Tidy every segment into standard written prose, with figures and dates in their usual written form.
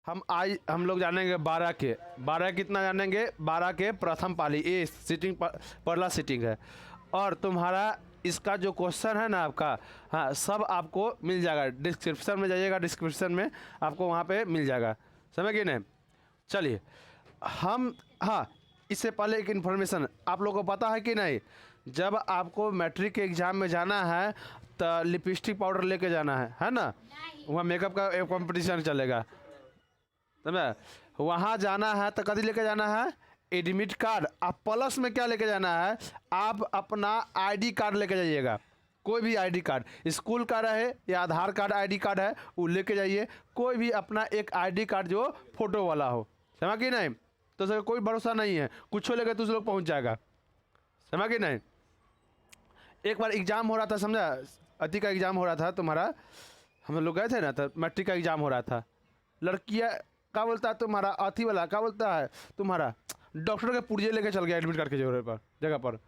हम लोग जानेंगे 12 के 12 कितना जानेंगे 12 के प्रथम पाली ए सीटिंग पहला सीटिंग है। और तुम्हारा इसका जो क्वेश्चन है ना आपका, हाँ सब आपको मिल जाएगा, डिस्क्रिप्शन में जाइएगा, डिस्क्रिप्शन में आपको वहाँ पे मिल जाएगा, समझ गए नहीं। चलिए हम, हाँ इससे पहले एक इन्फॉर्मेशन आप लोगों को पता है कि नहीं, जब आपको मैट्रिक के एग्ज़ाम में जाना है तो लिपस्टिक पाउडर लेके जाना है ना, वहाँ मेकअप का एक कंपटीशन चलेगा, समझा। वहाँ जाना है तो कभी लेके जाना है एडमिट कार्ड, आप प्लस में क्या लेके जाना है, आप अपना आईडी कार्ड लेके जाइएगा, कोई भी आईडी कार्ड, स्कूल का रहे या आधार कार्ड आईडी कार्ड है वो लेके जाइए, कोई भी अपना एक आईडी कार्ड जो फोटो वाला हो, समझा कि नहीं। तो सर कोई भरोसा नहीं है, कुछ लेके तो उस लोग पहुँच जाएगा, समझा कि नहीं। एक बार एग्ज़ाम हो रहा था, समझा, अति का एग्ज़ाम हो रहा था तुम्हारा, हम लोग गए थे ना, तो मैट्रिक का एग्ज़ाम हो रहा था, लड़कियाँ क्या बोलता है तुम्हारा अति वाला, क्या बोलता है तुम्हारा डॉक्टर के पुर्जे लेके चल गया एडमिट कार्ड के जगह पर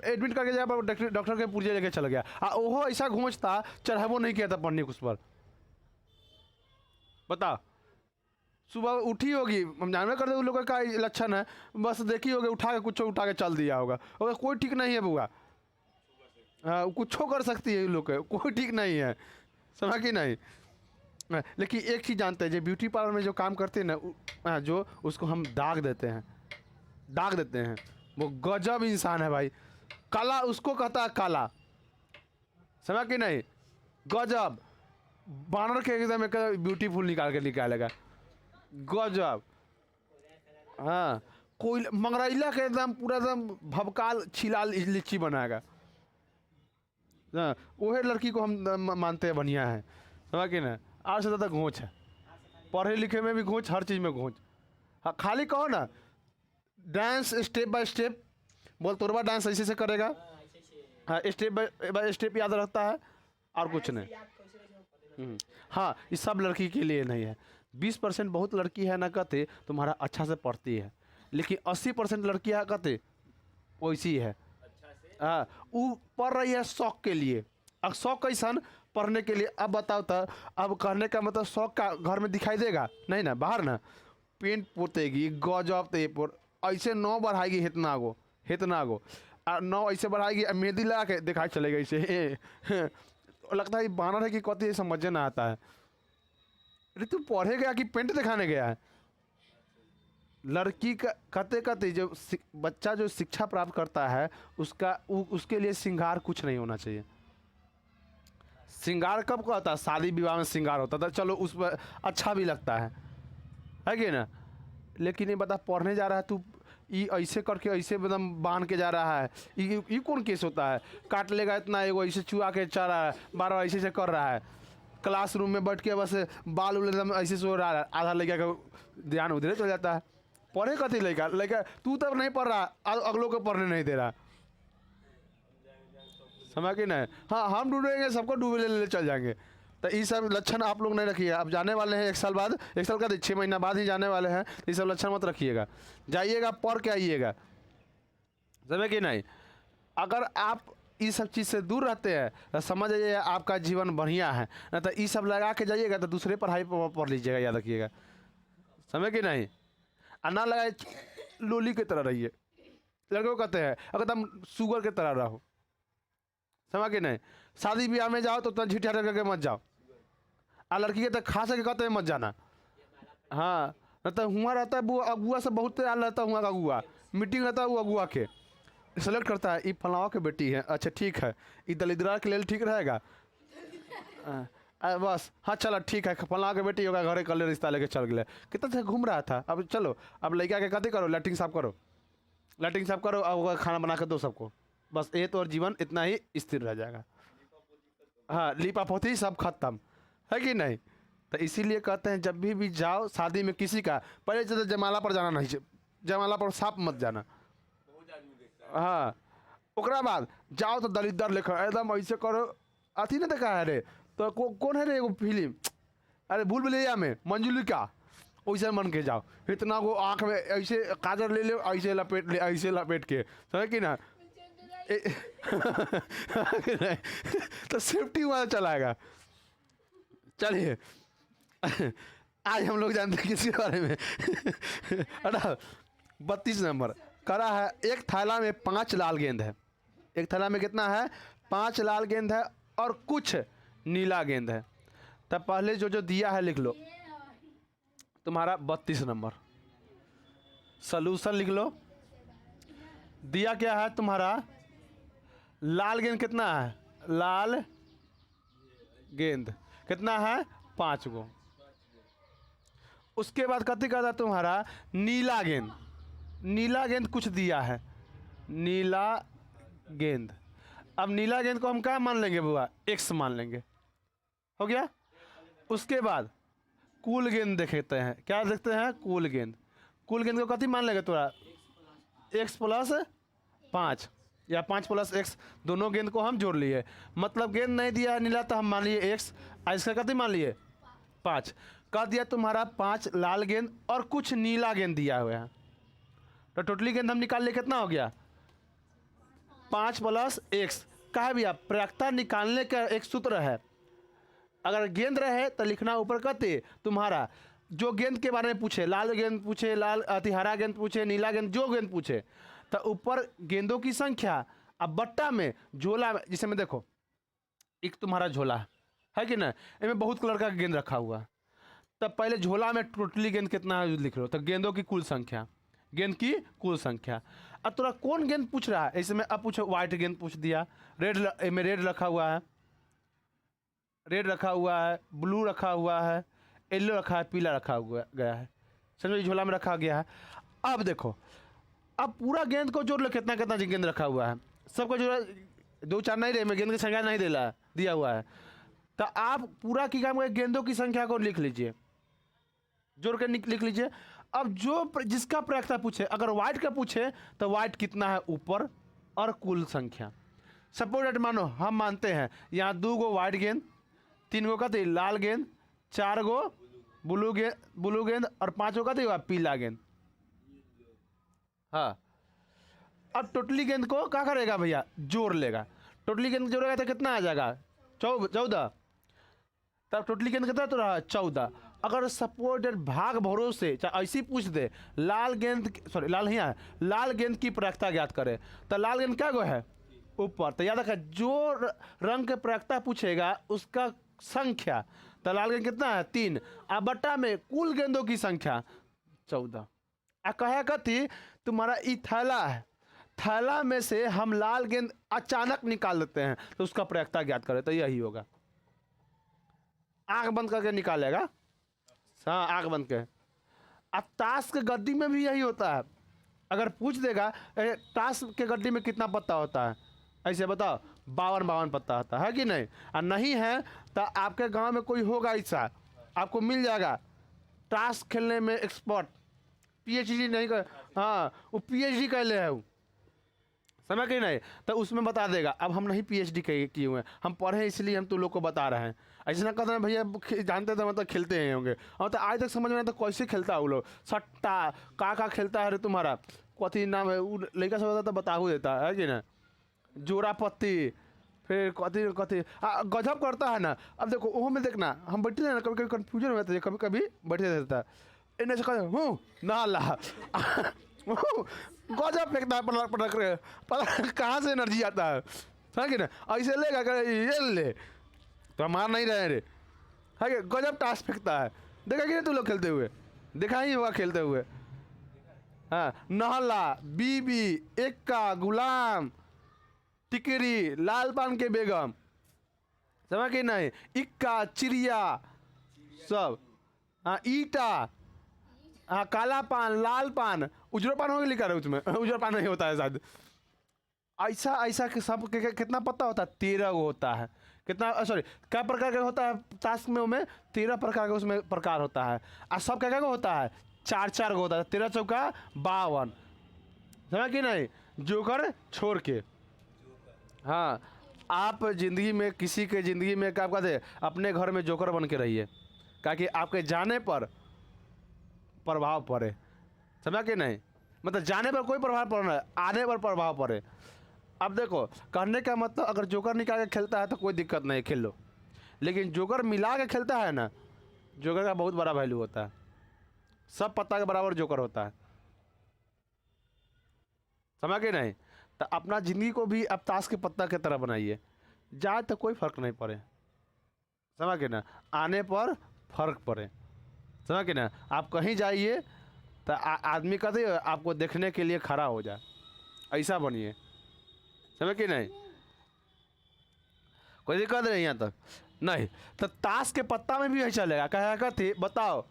एडमिट करके जगह पर डॉक्टर के पुर्जे लेके चल गया, ओहो ऐसा घूमता चढ़ावो नहीं किया था पढ़ने उस पर, बता। सुबह उठी होगी, हम जानवे करते उन लोगों का लक्षण है, बस देखी होगी उठा के कुछ उठा के चल दिया होगा, और कोई ठीक नहीं है बुआ, कुछ कर सकती है उन लोग के, कोई ठीक नहीं है, समझा कि नहीं। लेकिन एक चीज़ जानते हैं, जो ब्यूटी पार्लर में जो काम करते हैं ना, जो उसको हम दाग देते हैं, वो गजब इंसान है भाई, काला उसको कहता है काला, समझा कि नहीं, गजब, बानर के एकदम एक ब्यूटीफुल निकालेगा, गजब। हाँ कोई मंगरैला के एकदम पूरा एकदम भबकाल छिलाल लीची बनाएगा, हाँ वही लड़की को हम मानते हैं बढ़िया है, समझा कि नहीं। आज से ज़्यादा घोंच है, पढ़े लिखे में भी घोंच, हर चीज़ में घोंच। हाँ खाली कहो ना डांस स्टेप बाय स्टेप, बोल तोरबा डांस ऐसे से करेगा, हाँ स्टेप बाय स्टेप याद रखता है और कुछ नहीं। हाँ ये सब लड़की के लिए नहीं है, 20% बहुत लड़की है ना कहते तुम्हारा अच्छा से पढ़ती है, लेकिन 80% लड़कियाँ कहते वैसी है, हाँ वो पढ़ रही है शौक के लिए। अब शौक कैसन, पढ़ने के लिए। अब बताओ तो, अब कहने का मतलब शौक का घर में दिखाई देगा नहीं ना, बाहर ना पेंट पोतेगी गजब ते पर ऐसे 9 बढ़ाएगी इतना गो और 9 ऐसे बढ़ाएगी, मेहंदी लगा के दिखाई चलेगा ऐसे लगता है बानर है कि कौती समझ ना आता है। अरे तू पढ़े गया कि पेंट दिखाने गया है। लड़की का कहते जो बच्चा जो शिक्षा प्राप्त करता है उसके लिए श्रृंगार कुछ नहीं होना चाहिए। श्रृंगार कब का होता है, शादी विवाह में श्रृंगार होता था, चलो उस पर अच्छा भी लगता है कि ना। लेकिन ये बता पढ़ने जा रहा है तू, ये ऐसे करके ऐसे एकदम बांध के जा रहा है, ये कौन केस होता है, काट लेगा इतना, एगो ऐसे चुआ के चल रहा है, बार ऐसे से कर रहा है, क्लासरूम में बैठ के बस बाल उल एकदम ऐसे सो रहा है, आधा लड़का का ध्यान उधर चल जाता है। पढ़े कथी लड़का तू तब नहीं पढ़ रहा, अगलों को पढ़ने नहीं दे रहा, समझ कि नहीं। हाँ हम डूबेंगे, सबको डूबे ले चल जाएंगे। तो ये सब लक्षण आप लोग नहीं रखिए, आप जाने वाले हैं 1 साल बाद, 1 साल का 6 महीना बाद ही जाने वाले हैं, तो ये सब लक्षण मत रखिएगा, जाइएगा पढ़ के आइएगा, समझे कि नहीं। अगर आप इस सब चीज़ से दूर रहते हैं तो समझ जाइए आपका जीवन बढ़िया है, ना तो ये सब लगा के जाइएगा तो दूसरे पढ़ाई पढ़ लीजिएगा, याद रखिएगा, समझे कि नहीं। और ना लगाए लोली की तरह रहिए, लड़कों कहते हैं एकदम शुगर की तरह रहो, समझ के नहीं। शादी ब्याह में जाओ तो झिटिया करके मत जाओ, आ लड़की के तो खास के कहते हैं मत जाना। हाँ न तो हुआ रहता है अगुआ से बहुत आल रहता है, हुआ का अगुआ मीटिंग रहता है, वो अगुआ के सेलेक्ट करता है, ये फलावा के बेटी है, अच्छा ठीक है, ये दलिद्रा के लिए ठीक रहेगा, बस हाँ चलो ठीक है, फलावा के बेटी होगा, घरे कल रिश्ता लेके चल गए, कितना से घूम रहा था। अब चलो अब लड़का के कथी करो, लैट्रिन साफ करो, अब खाना बना के दो सबको, बस ये तो और जीवन इतना ही स्थिर रह जाएगा। हाँ लीपा पोती सब खत्म, है कि नहीं। तो इसीलिए कहते हैं जब भी जाओ शादी में किसी का, पहले तो जयमाला पर जाना नहीं, जयमाला पर साफ मत जाना। हाँ ओकरा बाद जाओ तो दलिद्र लेकर एकदम ऐसे करो, अथी नहीं देखा है रे, तो कौन है रे वो फिल्म, अरे भूल भुलैया में मंजुलिका, वैसे मन के जाओ, इतना वो आँख में ऐसे काजल ले लो, ऐसे लपेट के, समझे कि ना तो सेफ्टी वाला चलाएगा। चलिए आज हम लोग जानते हैं किसके बारे में। अड़ा 32 नंबर करा है, एक थैला में 5 लाल गेंद है। एक थैला में कितना है? 5 लाल गेंद है और कुछ नीला गेंद है। तब पहले जो जो दिया है लिख लो। तुम्हारा 32 नंबर सलूशन लिख लो। दिया क्या है तुम्हारा? लाल गेंद कितना है? लाल गेंद कितना है? 5 गो। उसके बाद कथी कहता तुम्हारा? नीला गेंद। नीला गेंद कुछ दिया है, नीला गेंद। अब नीला गेंद को हम क्या मान लेंगे बुआ? x मान लेंगे। हो गया। उसके बाद कुल गेंद देखते हैं। क्या देखते हैं? कुल गेंद। कुल गेंद को कथी मान लेंगे तुम्हारा? x प्लस 5 या 5 प्लस x, दोनों गेंद को हम जोड़ लिए। मतलब गेंद नहीं दिया है नीला तो हम मान लिए x, इसका कथी मान लिए? 5। कह दिया तुम्हारा 5 लाल गेंद और कुछ नीला गेंद दिया हुआ है, तो टोटली गेंद हम निकाल लिए। कितना हो गया? 5 प्लस x। कहा भैया प्रायिकता निकालने का एक सूत्र है। अगर गेंद रहे तो लिखना ऊपर कहते तुम्हारा जो गेंद के बारे में पूछे, लाल गेंद पूछे, लाल हरा गेंद पूछे, नीला गेंद, जो गेंद पूछे, तो ऊपर गेंदों की संख्या। अब बट्टा में झोला में, जिसे में देखो एक तुम्हारा झोला है कि ना, इसमें बहुत कलर का गेंद रखा हुआ है। तब पहले झोला में टोटली गेंद कितना है लिख लो, तो गेंदों की कुल संख्या, गेंद की कुल संख्या। अब तोरा कौन गेंद पूछ रहा है? इसमें अब पूछो व्हाइट गेंद पूछ दिया, रेड में रेड रखा हुआ है, रेड रखा हुआ है, ब्लू रखा हुआ है, येलो रखा है, पीला रखा हुआ गया है। समझो झोला में रखा गया है। अब देखो, अब पूरा गेंद को जोड़ लो, कितना कितना गेंद रखा हुआ है, सबको जोड़ा। 2 4 नहीं रहे, मैं गेंद की संख्या नहीं दिया हुआ है। तो आप पूरा की काम गेंदों की संख्या को लिख लीजिए, जोड़ के लिख लीजिए। अब जो जिसका प्रायिकता पूछे, अगर व्हाइट का पूछे तो व्हाइट कितना है ऊपर और कुल संख्या। सपोज डेट मानो हम मानते हैं यहाँ 2 गो व्हाइट गेंद, 3 गो का थी लाल गेंद, 4 गो ब्लू गेंद और 5 गो का थी पीला गेंद। हाँ, अब टोटली गेंद को क्या करेगा भैया? जोड़ लेगा। टोटली गेंद जोड़ेगा तो कितना आ जाएगा? 14। तब टोटली गेंद कितना तो रहा? 14। अगर सपोर्टेड भाग भरोसे चाहे ऐसी पूछ दे, लाल गेंद, सॉरी लाल नहीं है, लाल गेंद की प्रायिकता ज्ञात करे, तो लाल गेंद क्या गो है? ऊपर। तो याद रखा, जो रंग के प्रायिकता पूछेगा उसका संख्या, तो लाल गेंद कितना है? 3। अब बट्टा में कुल गेंदों की संख्या 14। कहे कथी तुम्हारा ई थैला है, थैला में से हम लाल गेंद अचानक निकाल देते हैं, तो उसका प्रायिकता ज्ञात करें, तो यही होगा। आंख बंद करके निकालेगा। हाँ, आंख बंद के। अब ताश के गड्डी में भी यही होता है। अगर पूछ देगा ताश के गड्डी में कितना पत्ता होता है, ऐसे बताओ, 52 पत्ता होता है कि नहीं? और नहीं है तो आपके गांव में कोई होगा ऐसा, आपको मिल जाएगा ताश खेलने में एक्सपर्ट, PhD नहीं कर, हाँ वो PhD कर ले है वो, समझ कि नहीं? तो उसमें बता देगा। अब हम नहीं PhD किए हुए हैं, हम पढ़े इसलिए हम तुम लोग को बता रहे हैं। ऐसे ना कहते हैं भैया जानते थे मतलब खेलते हैं होंगे, और तो आज तक समझ में आता कैसे खेलता है वो लोग। सट्टा का खेलता है रे तुम्हारा, कथी नाम है वो लड़का सब तो बताहू देता है कि ना, जोड़ा पत्ती, फिर कथी कथी गजब करता है ना। अब देखो वो में देखना, हम बैठे थे ना, कभी कभी कन्फ्यूजन हो जाता है, कभी कभी बैठे रहता है, इन्हें से कहते हूँ ना ला गजब फेंकता है, पटक रहे, पता कहाँ से एनर्जी आता है कि ना। ऐसे लेगा कर ये ले, तो हम नहीं रहे रे, है कि गजब टास फेंकता है। देखा कि नहीं तू लोग खेलते हुए? देखा ही होगा खेलते हुए। हाँ, नहला, बीबी, एक्का, गुलाम, टिकरी, लाल पान के बेगम, समझ कि नहीं, इक्का, चिड़िया सब। हाँ, ईटा, हाँ काला पान, लाल पान, उजरा पान होगा लिखा है उसमें, उजरा पान नहीं होता है शायद। ऐसा ऐसा कि सब कितना पत्ता होता है? 13 गो होता है। कितना, सॉरी, क्या प्रकार का होता है टास्क में? उसमें 13 प्रकार का उसमें प्रकार होता है, और सब क्या क्या होता है? 4 गो होता है। 13 चौका 52, समझ कि नहीं, जोकर छोड़ के। हाँ, आप जिंदगी में किसी के ज़िंदगी में क्या कहते हैं, अपने घर में जोकर बन के रहिए, ताकि आपके जाने पर प्रभाव पड़े, समझा कि नहीं? मतलब जाने पर कोई प्रभाव पड़ रहा है, आने पर प्रभाव पड़े। अब देखो कहने का मतलब, अगर जोकर निकाल के खेलता है तो कोई दिक्कत नहीं, खेल लो, लेकिन जोकर मिला के खेलता है ना, जोकर का बहुत बड़ा वैल्यू होता है, सब पत्ता के बराबर जोकर होता है, समझ के नहीं। तो अपना ज़िंदगी को भी अब ताश के पत्ता की तरह बनाइए, जाए तो कोई फर्क नहीं पड़े, समझ के ना, आने पर फर्क पड़े, समझ के ना। आप कहीं जाइए तो आदमी कहते आपको देखने के लिए खड़ा हो जाए, ऐसा बनिए, समझ के नहीं। कोई दिक्कत नहीं यहाँ तक नहीं। तो ताश के पत्ता में भी यही चलेगा, कहा कहती बताओ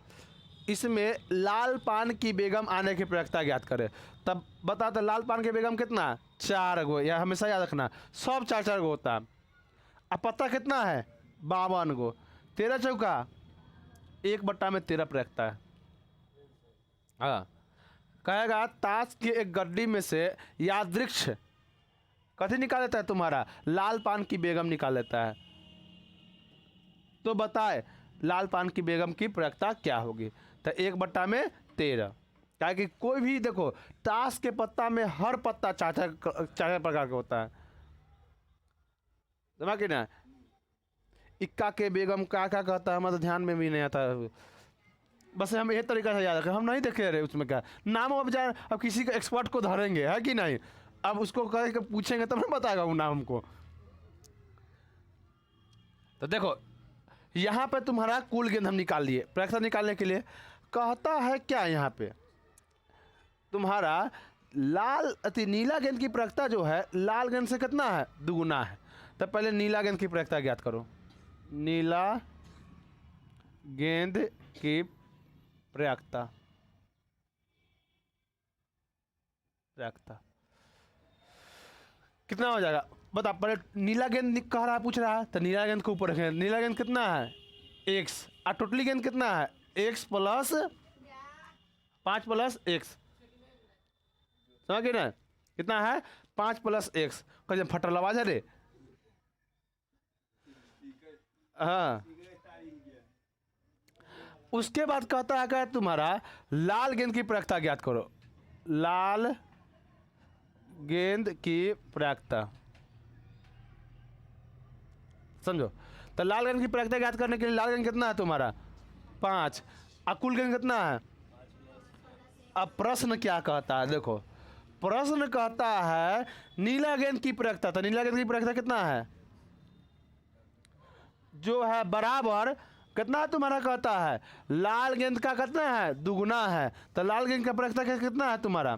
इसमें लाल पान की बेगम आने की प्रयोक्ता ज्ञात करे। तब बता तो लाल पान की बेगम कितना, 4 गो, या हमेशा याद रखना सब 4-4 गो होता है। अब पत्ता कितना है, 52 गो, 13 चौका 1/13 प्रयोक्ता है। हाँ, कहेगा ताश की एक गड्डी में से यादृक्ष कथी निकाल लेता है तुम्हारा, लाल पान की बेगम निकाल लेता है। तो बताए लाल पान की बेगम की प्रयोक्ता क्या होगी। तो 1/13, क्या कि कोई भी देखो ताश के पत्ता में हर पत्ता 4-4 प्रकार का होता है, समझ के ना। इक्का के बेगम क्या क्या कहता है हमारे ध्यान में भी नहीं आता, बस हम ये तरीका से याद रखें, हम नहीं देखे रहे उसमें क्या नाम। अब जाए अब किसी का एक्सपर्ट को धरेंगे है कि नहीं, अब उसको कह के पूछेंगे तब ना बताएगा वो नाम को। तो देखो यहाँ पे तुम्हारा कुल गेंद हम निकाल लिए, प्रयोक्ता निकालने के लिए कहता है क्या, यहाँ पे तुम्हारा लाल नीला गेंद की प्रयोक्ता जो है लाल गेंद से कितना है, दुगुना है। तो पहले नीला गेंद की प्रयोक्ता ज्ञात करो, नीला गेंद की प्रयोक्ता कितना हो जाएगा बता। पहले नीला गेंद कह रहा है, पूछ रहा है, तो नीला गेंद के ऊपर रखें, नीला गेंद कितना है x, और टोटली गेंद कितना है x + 5 + x, समझ गए ना, कितना है 5 + x। कहीं फटल आवाज है रे, हाँ। उसके बाद कहता है क्या तुम्हारा लाल गेंद की प्रयोक्ता ज्ञात करो, लाल गेंद की प्रयोक्ता, समझो। तो लाल गेंद की प्रयोक्ता ज्ञात करने के लिए लाल गेंद कितना है तुम्हारा 5, और कुल गेंद कितना है। अब प्रश्न क्या कहता है, देखो प्रश्न कहता है नीला गेंद की प्रयोक्ता, तो नीला गेंद की प्रयोक्ता कितना है, जो है बराबर कितना है तुम्हारा, कहता है लाल गेंद का कितना है, दुगुना है। तो लाल गेंद का प्रयोक्ता कितना है तुम्हारा,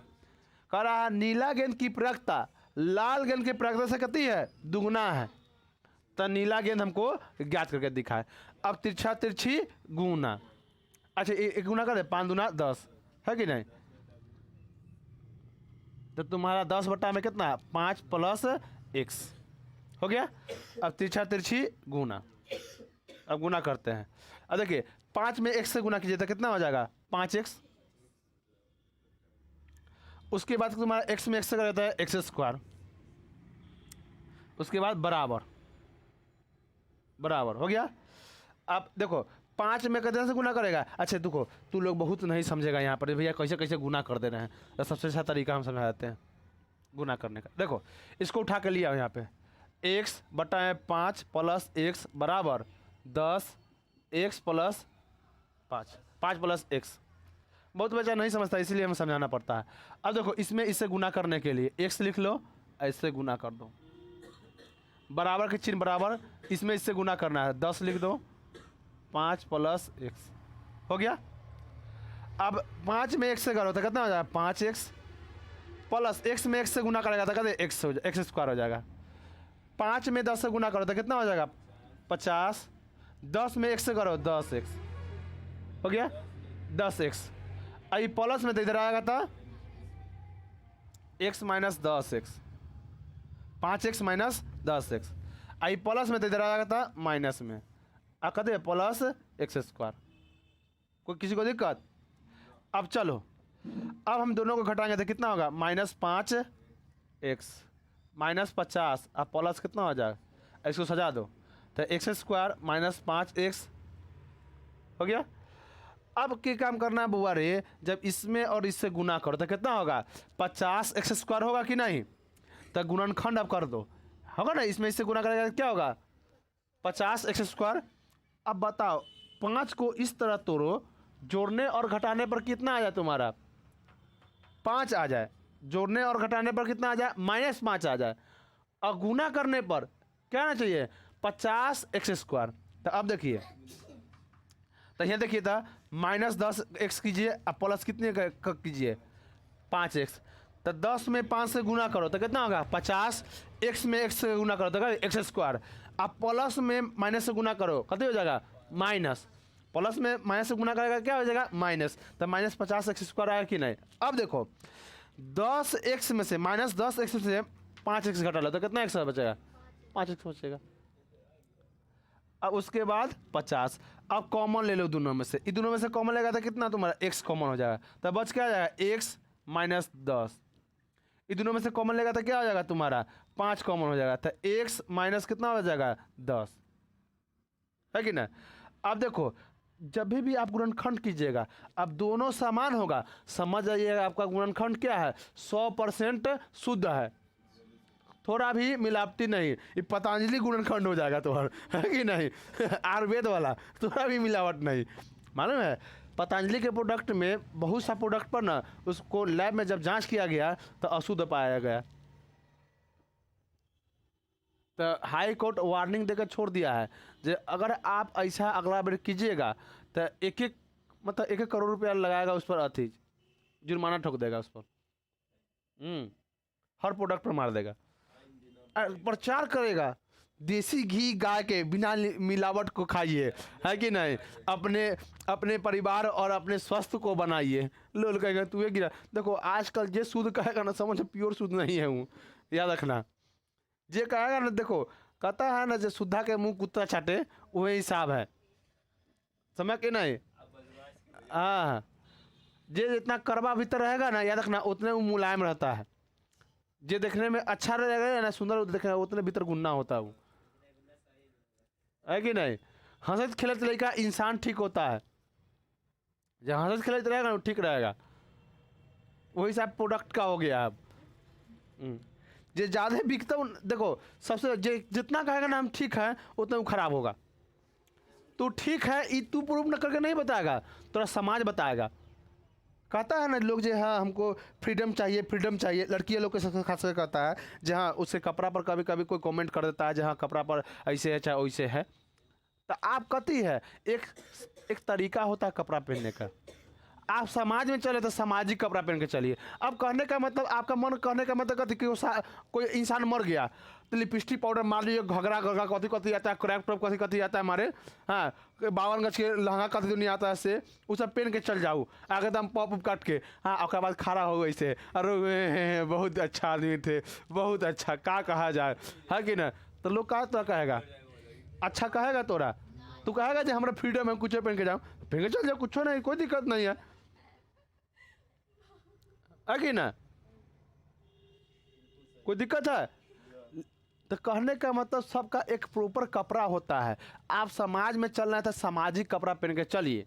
कह रहा है नीला गेंद की प्रयोक्ता लाल गेंद के प्रयोक्ता से कितनी है, दुगुना है। तो नीला गेंद हमको ज्ञात करके दिखाए। अब तिरछा तिरछी गुना, अच्छा एक गुना कर दे, 5 दूना 10 है कि नहीं। तो तुम्हारा 10 में कितना, 5 + x हो गया। अब तिरछा तिरछी गुना, अब गुना करते हैं। अब देखिए 5 में x से गुना कीजिए तो कितना हो जाएगा 5x। उसके बाद तुम्हारा x में x से कर देता है x², उसके बाद बराबर हो गया। अब देखो 5 में कितने से गुना करेगा, अच्छा देखो तू लोग बहुत नहीं समझेगा यहाँ पर भैया कैसे कैसे गुना कर दे रहे हैं, तो सबसे अच्छा तरीका हम समझा देते हैं गुना करने का। देखो इसको उठा के लिया यहाँ पे x/5 + x बराबर 10x + 5 + x। बहुत बच्चा नहीं समझता इसलिए हमें समझाना पड़ता है। अब देखो इसमें इससे गुना करने के लिए x लिख लो, ऐसे गुना कर दो, बराबर के चिन्ह बराबर, इसमें इससे गुना करना है 10 लिख दो, 5 + x हो गया। अब 5 में x से करो तो कितना हो जाएगा 5x प्लस x में x से गुना करेगा तो कहते x² हो जाएगा। 5 में 10 से गुना करो तो कितना हो जाएगा 50, 10 में x से करो 10x हो गया 10x। आई प्लस में तो इधर आएगा था x - 10x, 5x - 10x। आई प्लस में तो इधर आएगा था माइनस में, आ कहते +x²। कोई किसी को दिक्कत। अब चलो अब हम दोनों को घटाएंगे तो कितना होगा -5x -50, अब प्लस कितना हो जाएगा, इसको सजा दो तो x² - 5x हो गया। अब क्या काम करना है बुआ रे, जब इसमें और इससे गुना करो तो कितना होगा 50x² होगा कि नहीं। तो गुणनखंड अब कर दो, होगा ना, इसमें इससे गुना करेगा क्या होगा 50x²। अब बताओ 5 को इस तरह तोड़ो, जोड़ने और घटाने पर कितना आ जाए तुम्हारा 5 आ जाए, जोड़ने और घटाने पर कितना आ जाए -5 आ जाए, और गुना करने पर क्या आना चाहिए 50x²। तो अब देखिए, तो यहाँ देखिए था -10x कीजिए, अब प्लस कितने कीजिए 5x, तो 10 में 5 से गुना करो तो कितना होगा 50, x में x से गुना करो तो x², अब प्लस में माइनस से गुना करो कितने हो जाएगा माइनस, प्लस में माइनस से गुना करेगा क्या हो जाएगा माइनस, तो -50x² आया कि नहीं। अब देखो 10x में से -10x से 5x घटा लो तो कितना x बचेगा 5x बचेगा। अब उसके बाद 50, अब कॉमन ले लो दोनों में से, इन दोनों में से कॉमन लेगा तो कितना तुम्हारा x कॉमन हो जाएगा, तो बच क्या आ जाएगा x - 10, इन दोनों में से कॉमन लेगा तो क्या हो जाएगा तुम्हारा 5 कॉमन हो जाएगा, तो x माइनस कितना हो जाएगा 10, है कि ना। अब देखो जब भी आप गुणनखंड कीजिएगा, अब दोनों समान होगा, समझ जाइएगा आपका गुणनखंड क्या है 100% शुद्ध है, थोड़ा भी मिलावटी नहीं, ये पतंजलि गुणनखंड हो जाएगा तुम्हारा, है कि नहीं आयुर्वेद वाला, थोड़ा भी मिलावट नहीं। मालूम है पतंजलि के प्रोडक्ट में बहुत सा प्रोडक्ट पर ना उसको लैब में जब जांच किया गया तो अशुद्ध पाया गया, तो हाई कोर्ट वार्निंग देकर छोड़ दिया है कि अगर आप ऐसा अगला बार कीजिएगा तो मतलब 1-1 करोड़ रुपया लगाएगा उस पर, अथी जुर्माना ठोक देगा उस पर, हर प्रोडक्ट पर मार देगा। प्रचार करेगा देसी घी गाय के बिना मिलावट को खाइए, है कि नहीं, अपने परिवार और अपने स्वास्थ्य को बनाइए। लोग कहेगा तू ये गिरा, देखो आजकल जे शुद्ध कहेगा ना समझ प्योर शुद्ध नहीं है हूँ, याद रखना, जे कहेगा ना देखो कहता है ना जो शुद्धा के मुंह कुत्ता चाटे वही हिसाब है, समझ के नहीं। हाँ जे जितना करवा भीतर रहेगा ना याद रखना उतने वो मुलायम रहता है, जे देखने में अच्छा रहेगा ना सुंदर देखने उतने भीतर गुन्ना होता है वो, है कि नहीं। हंसत खेलत लड़का इंसान ठीक होता है, जब हंसत खेलत रहेगा ना ठीक रहेगा, वही सब प्रोडक्ट का हो गया अब। जे ज़्यादा बिकता देखो सबसे जे जितना कहेगा ना हम ठीक है उतना वो खराब होगा, तो ठीक है ये तू प्रूव न करके नहीं बताएगा, थोड़ा समाज बताएगा। कहता है ना लोग जो हाँ हमको फ्रीडम चाहिए, लड़कियां लोग के साथ खास कर कहता है जहाँ उससे कपड़ा पर कभी कभी कोई कमेंट कर देता है जहाँ कपड़ा पर ऐसे है चाहे वैसे है, तो आप कहती है एक तरीका होता है कपड़ा पहनने का, आप समाज में चले तो सामाजिक कपड़ा पहन के चलिए। अब कहने का मतलब आपका मन कहने का मतलब कहती कि कोई इंसान मर गया तो लिपस्टिक पाउडर मार लियो, घघरा कथी कथी आता है, क्रैप टॉप कथी कथी आता है हमारे, हाँ 52 गज के लहंगा कथी दुनिया आता है से वो सब पहन के चल जाऊँ आगे दम पॉप उप काट के, हाँ उसके बाद खड़ा हो गई से अरे बहुत अच्छा आदमी थे, बहुत अच्छा क्या कहा जाए, है कि ना। तो लोग कहा तो कहेगा अच्छा कहेगा तोरा, तू कहेगा जो हमारा फ्रीडम है कुछ पहन के जाऊँ, पहन के चल जाओ कुछ नहीं, कोई दिक्कत नहीं है कि ना, कोई दिक्कत है। तो कहने का मतलब सबका एक प्रॉपर कपड़ा होता है, आप समाज में चल रहे हैं तो सामाजिक कपड़ा पहन के चलिए,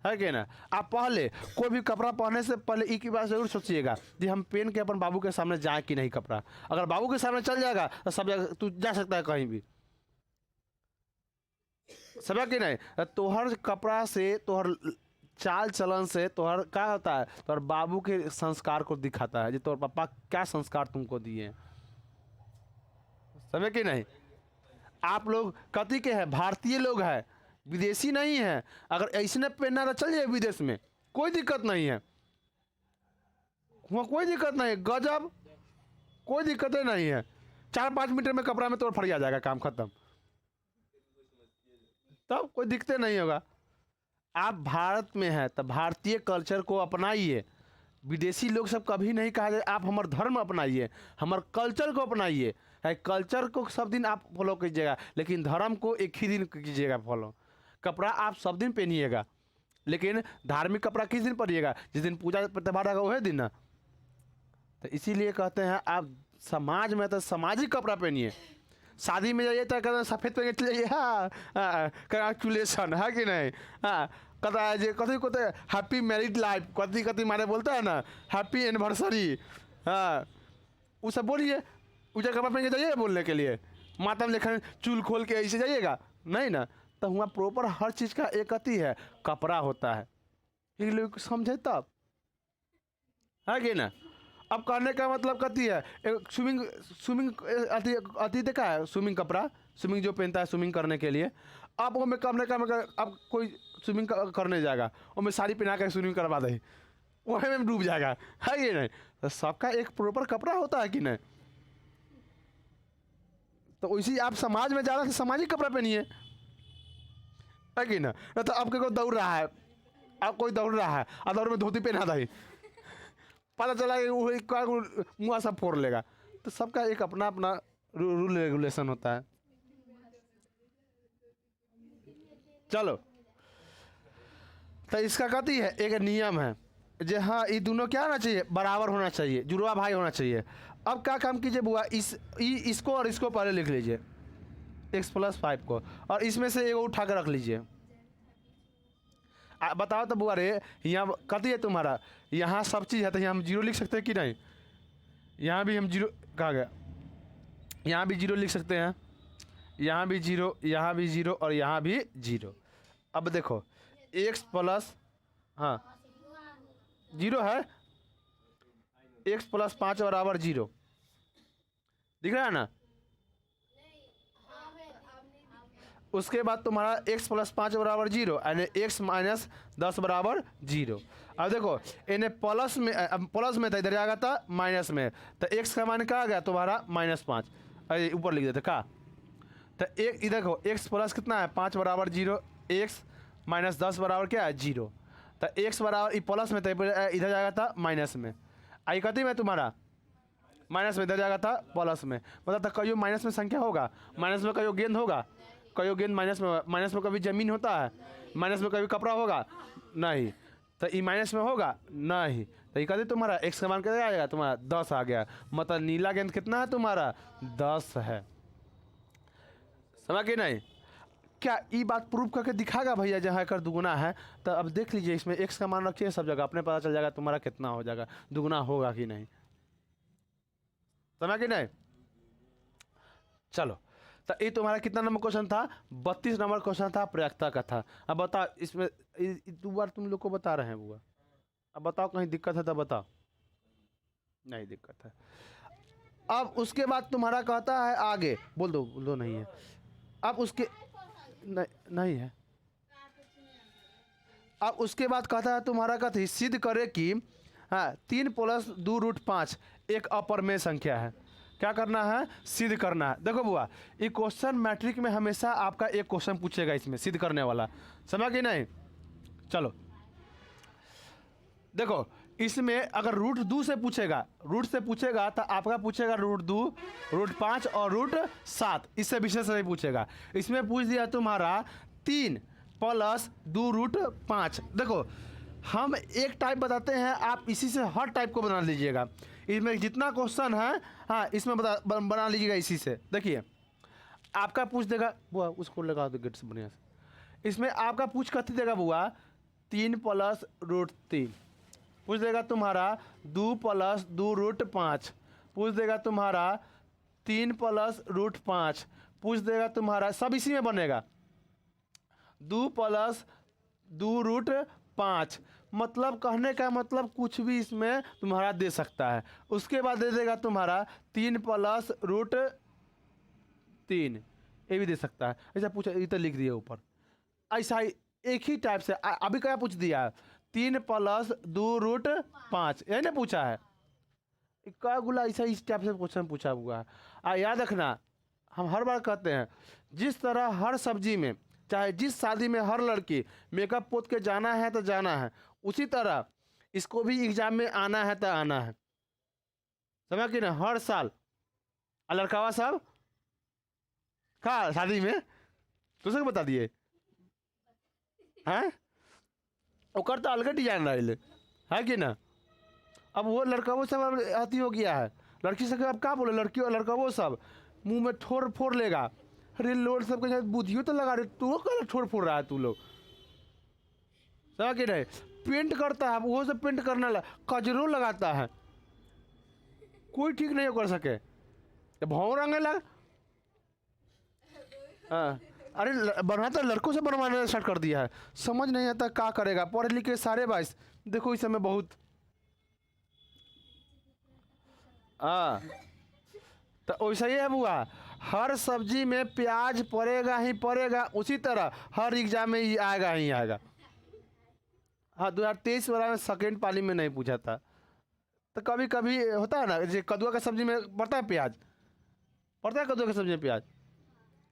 है कि ना। आप पहले कोई भी कपड़ा पहनने से पहले एक ही बात जरूर सोचिएगा कि हम पहन के अपन बाबू के सामने जाए कि नहीं कपड़ा, अगर बाबू के सामने चल जाएगा तो सब जगह तू जा सकता है कहीं भी, समझ कि नहीं। तोहर कपड़ा से तोहर चाल चलन से तोहर क्या होता है, तोहर बाबू के संस्कार को दिखाता है, जो तोहर पापा क्या संस्कार तुमको दिए, समझ कि नहीं। आप लोग कथी के हैं भारतीय लोग हैं, विदेशी नहीं है, अगर ऐसे पहनना तो चल जाए विदेश में कोई दिक्कत नहीं है, वहाँ कोई दिक्कत नहीं है, गजब कोई दिक्कत नहीं है, 4-5 मीटर में कपड़ा में तोड़ फट जाएगा, काम खत्म, तब कोई दिक्कत नहीं होगा। आप भारत में हैं तो भारतीय कल्चर को अपनाइए, विदेशी लोग सब कभी नहीं कहा जाए आप हमारे धर्म अपनाइए, हमारे कल्चर को अपनाइए, है कल्चर को सब दिन आप फॉलो कीजिएगा लेकिन धर्म को एक ही दिन कीजिएगा फॉलो। कपड़ा आप सब दिन पहनिएगा लेकिन धार्मिक कपड़ा किस दिन पहनिएगा, जिस दिन पूजा त्यौहार आएगा वही दिन ना। तो इसीलिए कहते हैं आप समाज में तो सामाजिक कपड़ा पहनिए, शादी में जाइए तो कहते सफ़ेद पहन के चलिए, हाँ कंग्रेचुलेसन, है कि नहीं, हाँ कहता है जो कथी कहते हैं हैप्पी मैरिड लाइफ, कथी कथी मारे बोलता है ना हैप्पी एनिवर्सरी, हाँ वो सब बोलिए, उजर कपड़ा पहन के जाइए बोलने के लिए, माता में लेखन चूल खोल के ऐसे जाइएगा नहीं ना, तो वहाँ प्रॉपर हर चीज़ का एक अति है कपड़ा होता है, ये लोग समझे तब है कि ना। अब कहने का मतलब कथी है, एक स्विमिंग स्विमिंग अति अति देखा है, स्विमिंग कपड़ा, स्विमिंग जो पहनता है स्विमिंग करने के लिए। अब वो में करने का मतलब अब कोई स्विमिंग करने जाएगा वो में साड़ी पहना कर स्विमिंग करवा दे, वही में डूब जाएगा, है कि नहीं। तो सबका एक प्रॉपर कपड़ा होता है कि नहीं। तो इसी आप समाज में जा रहे थे, सामाजिक कपड़ा पहनिए, है कि ना। तो आपके कोई दौड़ रहा है, अब कोई दौड़ रहा है और दौड़ में धोती पहना था, पता चला कि मुँह सब फोड़ लेगा। तो सबका एक अपना अपना रूल रेगुलेशन होता है। चलो, तो इसका कथी है, एक नियम है जे हाँ ये दोनों क्या होना चाहिए, बराबर होना चाहिए, जुड़वा भाई होना चाहिए। अब क्या काम कीजिए बुआ, इसको और इसको पहले लिख लीजिए x+5 को, और इसमें से एगो उठा कर रख लीजिए। बताओ तो बुआ रे, यहाँ कथी है तुम्हारा, यहाँ सब चीज़ है तो यहाँ हम जीरो लिख सकते हैं कि नहीं। यहाँ भी हम जीरो, कहा गया, यहाँ भी जीरो लिख सकते हैं, यहाँ भी जीरो, यहाँ भी जीरो और यहाँ भी जीरो। अब देखो x+, हाँ जीरो है, x+5 बराबर जीरो, दिख रहा है ना। उसके बाद तुम्हारा x+5 बराबर जीरो यानी x-10 बराबर जीरो। अब देखो इन्हें प्लस में था, इधर जाएगा था माइनस में, तो x का मान क्या आ गया तुम्हारा -5, अरे ऊपर लिख देते का। तो एक इधर देखो x+ कितना है 5 बराबर जीरो, x-10 बराबर क्या है जीरो। तो x बराबर प्लस में था, इधर जाएगा था माइनस में, आई कथी में तुम्हारा माइनस में, इधर जाएगा था प्लस में। मतलब कहीं माइनस में संख्या होगा, माइनस में कहीं गेंद होगा, कहीं गेंद माइनस में कभी जमीन होता है, माइनस में कभी कपड़ा होगा नहीं, तो ई माइनस में होगा नहीं। तो ये कहते तुम्हारा x का मान कितना आ जाएगा तुम्हारा 10 आ गया। मतलब नीला गेंद कितना है तुम्हारा 10 है, समझ के नहीं। क्या ये बात प्रूव करके दिखाएगा भैया जहाँ कर दुगुना है। तो अब देख लीजिए इसमें x का मान रखिए सब जगह, अपने पता चल जाएगा तुम्हारा कितना हो जाएगा, दुगुना होगा कि नहीं, समझ के नहीं। चलो, तो ये तुम्हारा कितना नंबर क्वेश्चन था, 32 नंबर क्वेश्चन था, प्रयाक्ता का था। अब बताओ इसमें 2 बार तुम लोग को बता रहे हैं बुआ, अब बताओ कहीं दिक्कत है तो बताओ, नहीं दिक्कत है। अब उसके बाद तुम्हारा कहता है आगे, बोल दो नहीं है। अब उसके नहीं है। अब उसके बाद कहता है तुम्हारा कथी, सिद्ध करे कि हाँ 3 + 2√5 एक अपरमेय संख्या है। क्या करना है, सिद्ध करना है। देखो बुआ ये क्वेश्चन मैट्रिक में हमेशा आपका एक क्वेश्चन पूछेगा इसमें सिद्ध करने वाला, समझ कि नहीं। चलो देखो इसमें अगर √2 से पूछेगा, रूट से पूछेगा तो आपका पूछेगा √2, √5 और √7, इससे विशेष नहीं पूछेगा। इसमें पूछ दिया तुम्हारा 3 + 2√5। देखो हम एक टाइप बताते हैं, आप इसी से हर टाइप को बना लीजिएगा। इसमें जितना क्वेश्चन है हाँ इसमें बना लीजिएगा इसी से। देखिए आपका पूछ देगा बुआ, उसको लगा दो गेट से बढ़िया से। इसमें आपका पूछ कथी देगा बुआ, 3 + √3 पूछ देगा तुम्हारा, 2 + 2√5 पूछ देगा तुम्हारा, 3 + √5 पूछ देगा तुम्हारा, सब इसी में बनेगा, 2 + 2√5। मतलब कहने का मतलब कुछ भी इसमें तुम्हारा दे सकता है। उसके बाद दे देगा तुम्हारा 3 + √3, ये भी दे सकता है। ऐसा पूछा इधर लिख दिया ऊपर, ऐसा ही एक ही टाइप से। अभी क्या पूछ दिया, 3 + 2√5, यही ना पूछा है। क्या गुला ऐसा इस टाइप से क्वेश्चन पूछा हुआ है। याद रखना हम हर बार कहते हैं, जिस तरह हर सब्जी में चाहे जिस शादी में हर लड़की मेकअप पोत के जाना है तो जाना है, उसी तरह इसको भी एग्जाम में आना है तो आना है, समझ कि ना। हर साल लड़कावा सब का शादी में तो सबको बता दिए हैं, ओकर तो अलग डिजाइन रहे है कि ना। अब वो लड़का वो सब अब अति हो गया है, लड़की सब अब क्या बोले, लड़की और लड़का वो सब मुंह में ठोर फोड़ लेगा। अरे लोड सबके साथ बुद्धियों तो लगा रहे, तू कल ठोर फोड़ रहा है तू लोग, समझ के नहीं। पेंट करता है वो सब, पेंट करना कजरों लगाता है, कोई ठीक नहीं कर सके, भाव रंगे लग। हाँ अरे बनाता लड़कों से बनवाना स्टार्ट कर दिया है। समझ नहीं आता क्या करेगा, पढ़े लिखे सारे बाईस, देखो इस समय बहुत। हाँ, तो वैसा ही है बुआ, हर सब्जी में प्याज पड़ेगा ही पड़ेगा, उसी तरह हर एग्जाम में ये आएगा ही आएगा। हाँ, 2023 वाला में सेकेंड पाली में नहीं पूछा था। तो कभी कभी होता है ना, जैसे कद्दुआ का सब्जी में पड़ता है प्याज, पड़ता है कद्दुआ की सब्जी में प्याज,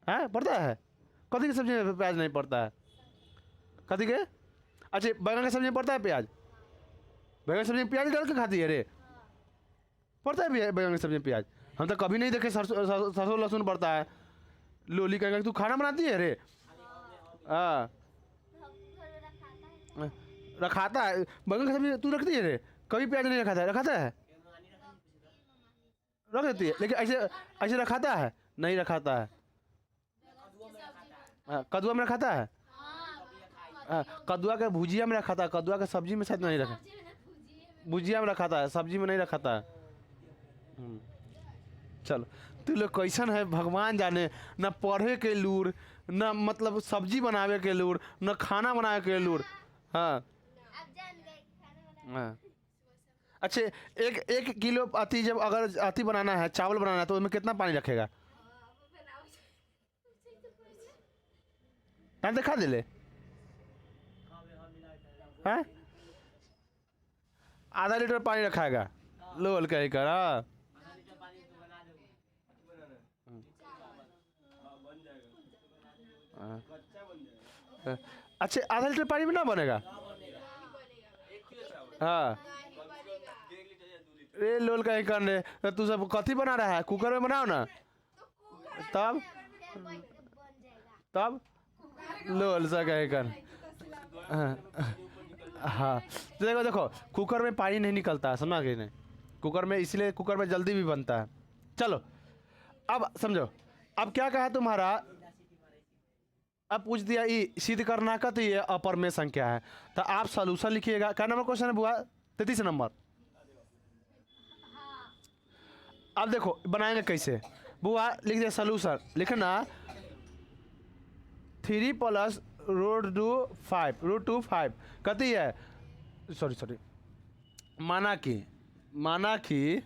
है पड़ता है? कद्दू की सब्जी में प्याज नहीं पड़ता है। कद्दू के, अच्छा बैंगन की सब्जी में पड़ता है प्याज? बैंगन की सब्जी में प्याज डाल के खाती है रे? पड़ता है बैंगन की सब्जी में प्याज? हम तो कभी नहीं देखे सरसों लहसुन पड़ता है। लोली कहेगा तू खाना बनाती है रे? हाँ, रखाता है बैंगन की सब्जी तू रखती है रे? कभी प्याज नहीं रखाता है? रखाता है, रख देती है, लेकिन ऐसे ऐसे रखाता है? नहीं रखाता है। कद्दुआ में रखाता है? कद्दुआ के भुजिया में रखाता है, कद्दुआ के सब्जी में शायद नहीं रखा। भुजिया में रखाता है, सब्जी में नहीं रखाता है। चलो, तू लोग कैसन है भगवान जाने, न पढ़े के लूर, न मतलब सब्जी बनावे के लूर, न खाना बनावे के लूर। हाँ हाँ, अच्छा एक एक किलो अति, जब अगर अति बनाना है, चावल बनाना है, तो उसमें कितना पानी रखेगा? टाइम देखा दे ले, हैं? आधा लीटर पानी रखाएगा, लोल कहीं कर। हाँ, अच्छा आधा लीटर पानी में ना बनेगा? हाँ, रे लोल कहीं कर ले, तो तू सब कथी बना रहा है? कुकर में बनाओ ना। तब तब लोल सा कहीं कर। हाँ हाँ, तो देखो देखो, कुकर में पानी नहीं निकलता है, समझा कि नहीं? कुकर में, इसलिए कुकर में जल्दी भी बनता है। चलो अब समझो, अब क्या कहा तुम्हारा, अब पूछ दिया ई सिद्ध करना का, तो ये अपर में संख्या है, तो आप सॉल्यूशन लिखिएगा। क्या नंबर क्वेश्चन है बुआ? 33 नंबर। अब देखो बनाएंगे कैसे बुआ, लिख दिया सॉल्यूशन, लिखना 3 प्लस रूट टू 5 कती है, सॉरी माना कि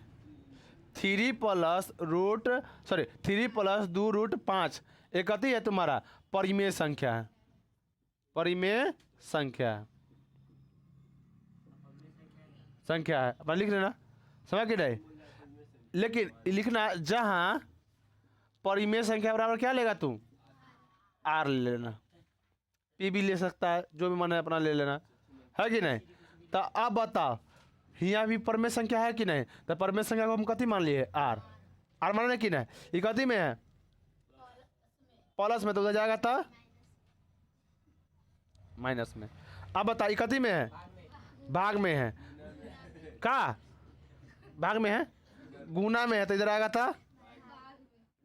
3 प्लस 2 रूट 5 एक कती है तुम्हारा परिमेय संख्या है। परिमेय संख्या है, अपन लिख लेना, समझ के नहीं? लेकिन लिखना जहां परिमेय संख्या बराबर क्या लेगा तू? आर ले लेना, पी भी ले सकता है, जो भी मन है अपना ले लेना, है कि नहीं? तो अब बताओ, यहाँ भी परमेय संख्या है कि नहीं? तो परमेय संख्या को हम कथी मान लिए? आर मान रहे कि नहीं? ये कथी में है? प्लस में, तो उधर जाएगा था माइनस में। अब बता, ये कथी में है? भाग में है। का भाग में है? गुना में है, तो इधर आएगा था